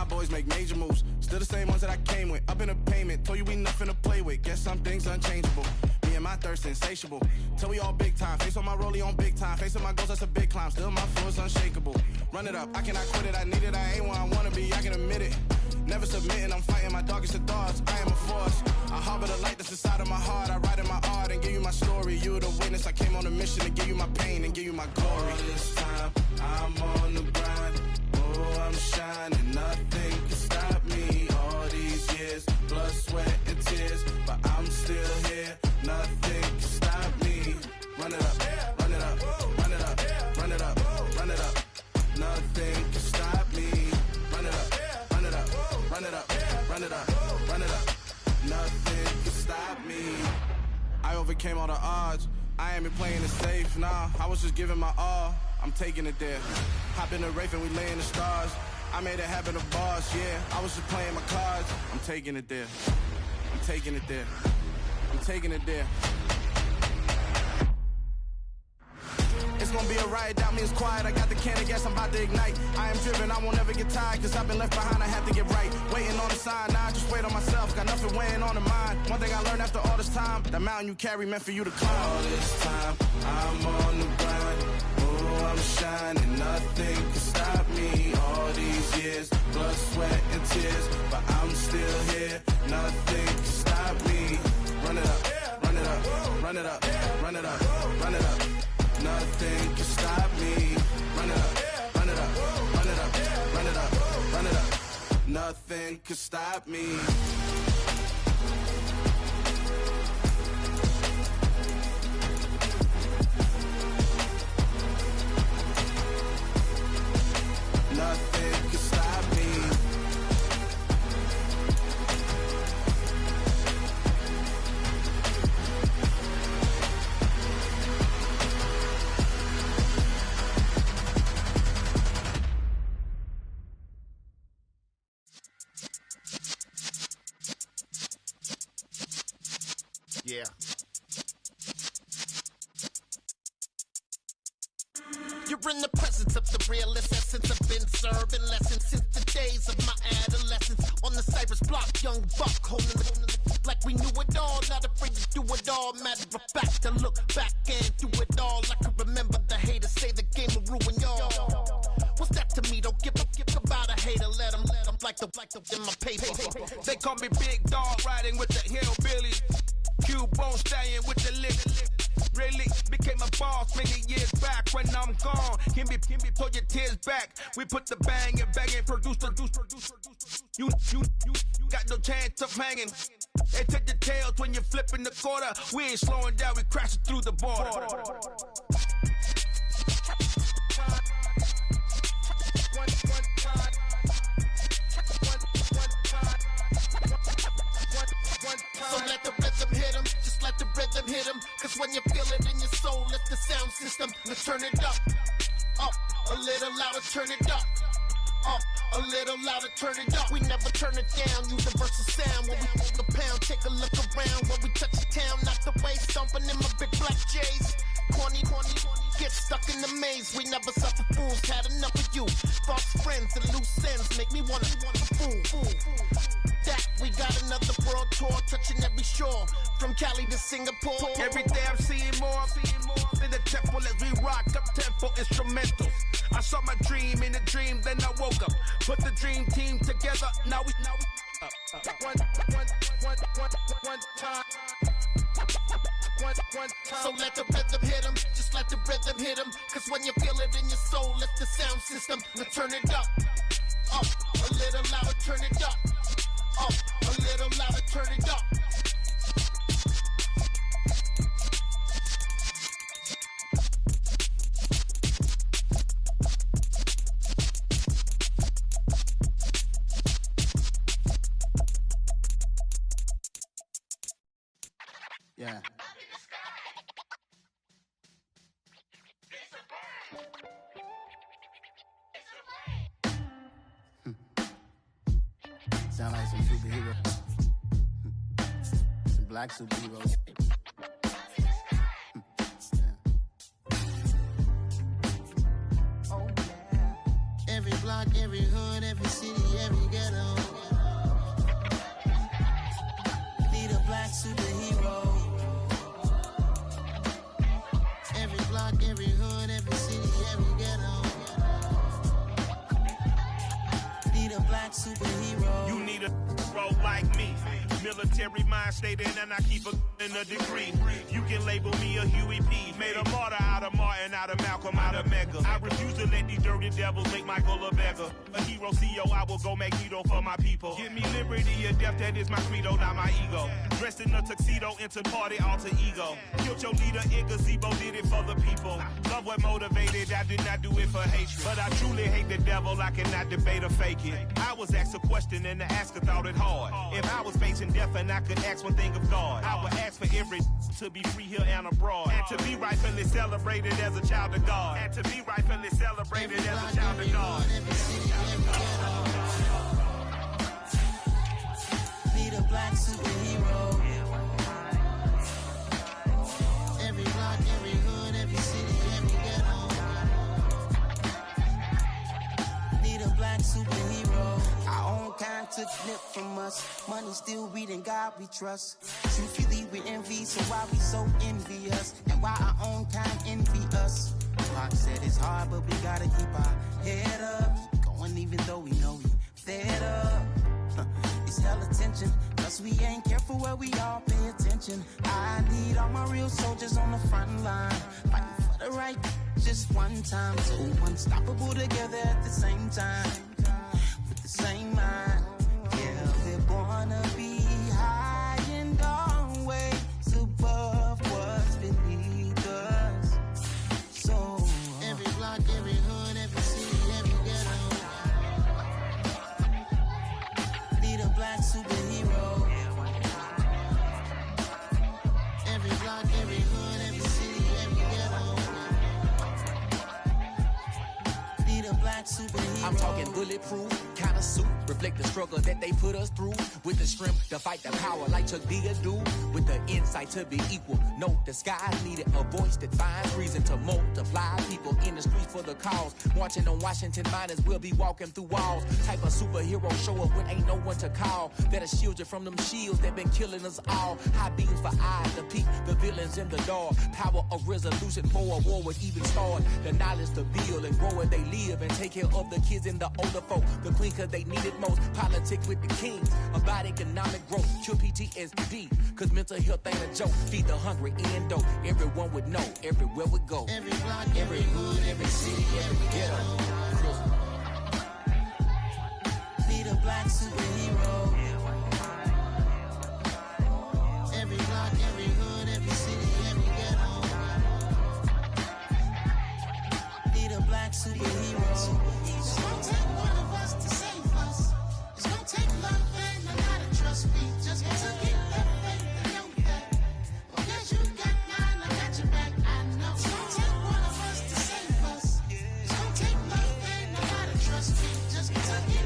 Speaker 18: Boys make major moves, still the same ones that I came with. Up in a payment, told you we nothing to play with. Guess some things unchangeable. Me and my thirst insatiable. Till we all big time, face on my rollie on big time. Facing my goals, that's a big climb. Still my flow is unshakable. Run it up, I cannot quit it. I need it, I ain't where I wanna be, I can admit it. Never submitting, I'm fighting my darkest of thoughts. I am a force. I harbor the light that's inside of my heart. I write in my art and give you my story. You the witness. I came on a mission to give you my pain and give you my glory. All this time, I'm on the grind. Oh, I'm shining. Nothing can stop me. All these years, blood, sweat, and tears, but I'm still here. Nothing can stop me. Run it up, run it up, run it up, run it up, run it up. Nothing can stop me. Run it up, run it up, run it up, run it up, run it up. Nothing can stop me. I overcame all the odds. I ain't been playing it safe, nah. I was just giving my all. I'm taking it there. Hop in the Wraith and we lay in the stars. I made it happen to boss, yeah. I was just playing my cards. I'm taking it there. I'm taking it there. I'm taking it there. It's gonna be a riot, doubt me it's quiet. I got the can of gas, I'm about to ignite. I am driven, I won't ever get tired, cause I've been left behind, I have to get right. Waiting on the sign, now I just wait on myself. Got nothing weighing on the mind. One thing I learned after all this time, the mountain you carry meant for you to climb. All this time, I'm on the grind. Oh, I'm shining, nothing can stop me. All these years, blood, sweat, and tears, but I'm still here. Nothing can stop me. Run it up, run it up, run it up, run it up, run it up. Nothing can stop me. Run it up, run it up, run it up, run it up, run it up. Nothing can stop me. Nothing can stop me.
Speaker 19: Yeah. You're in the presence of the realest essence. I've been serving lessons since the days of my adolescence. On the Cypress block, young buck holding it like we knew it all. Not afraid to do it all. Matter of fact, to look back and do it all. I can remember the haters say the game will ruin y'all. What's that to me? Don't give about a hater. Let them like the in my paper.
Speaker 20: They call me Big Dog, riding with the hillbillies. Q-Bone stallion with the lick. Really became a boss many years back. When I'm gone, can be pull your tears back. We put the bang and produce. You got no chance of hanging. They take the tails when you're flipping the quarter. We ain't slowing down, we crashing through the border.
Speaker 19: So let the rhythm hit him, just let the rhythm hit him. Cause when you feel it in your soul, let the sound system, let's turn it up. Up, a little louder, turn it up. Up, a little louder, turn it up. We never turn it down, universal sound. When we move the pound, take a look around. When we touch the town, not the way, stomping in my big black J's. Corny, get stuck in the maze. We never suffer fools, had enough of you. False friends and loose ends make me wanna fool. That we got another world tour, touching every shore, from Cali to Singapore.
Speaker 20: Every day I'm seeing more in the temple as we rock up tempo instrumentals. I saw my dream in a dream, then I woke up. Put the dream team together, now we one time.
Speaker 19: So let the rhythm hit him, just let the rhythm hit him. Cause when you feel it in your soul, let the sound system, let's turn it up. Up, a little louder, turn it up. Up, a little louder, turn it up.
Speaker 21: Yeah. Sound like some superheroes. Some black superheroes. Oh, yeah. Every block, every hood, every city, every ghetto. Need a black superhero. black superhero.
Speaker 20: You need a role like me. Military mind stated, and I keep in a degree. You can label me a Huey P. Made a martyr out of Martin, out of Malcolm, out of Mega. I refuse to let these dirty devils make Michael a beggar. A hero CEO, I will go Magneto for my people. Give me liberty or death, that is my credo, not my ego. Dressed in a tuxedo, into party, alter ego. Killed your leader in gazebo, did it for the people. Love what motivated, I did not do it for hatred. But I truly hate the devil, I cannot debate or fake it. I was asked a question and the asker thought it hard. If I was facing death and I could ask one thing of God, I would ask for every to be free here and abroad. And to be rightfully celebrated as a child of God. And to be rightfully celebrated as a child of God.
Speaker 21: Need a black superhero. Every block, every hood, every city, every ghetto. Need a black superhero. Our own kind took nip from us. Money still reading God we trust. Truthfully we envy, so why we so envious? And why our own kind envy us? Mark said it's hard, but we gotta keep our head up. Going even though we know we fed up. It's hell attention, cause we ain't careful where we all pay attention. I need all my real soldiers on the front line, fighting for the right just one time. So unstoppable together at the same time, with the same mind. Yeah, we're gonna be high and always above what's beneath us. So every block, every hood, every city, every ghetto. Need a black superhero. Every block, every hood, every city, every ghetto. Need a black superhero.
Speaker 4: I'm talking bulletproof, kind of suit, reflect the struggle that they put us through. With the strength to fight the power like Chuck D do. With the insight to be equal. No, the sky needed a voice that finds reason to multiply. People in the streets for the cause. Marching on Washington miners, we'll be walking through walls. Type of superhero show up when ain't no one to call. That'll shield you from them shields that been killing us all. High beams for eyes to peek the villains in the dark. Power of resolution for a war would even start. The knowledge to build and grow where they live and take care of the kids and the older folk. The queen cause they need it most. Politics with the kings. About economic growth. Cure PTSD. Cause mental health ain't a joke. Feed the hungry and dope. Everyone would know. Everywhere we go.
Speaker 21: Every block,
Speaker 4: every hood, every city, every ghetto.
Speaker 21: Need a black superhero. Every block, every hood, every city, every ghetto. Need a black superhero. It's gonna take one of us to save us. It's gonna take love and a lot of trust. We just got to get that faith and know that. Well, guess you got mine, I got your back, I know. It's gonna take one of us to save us. It's gonna take love and a lot of trust. We just got to get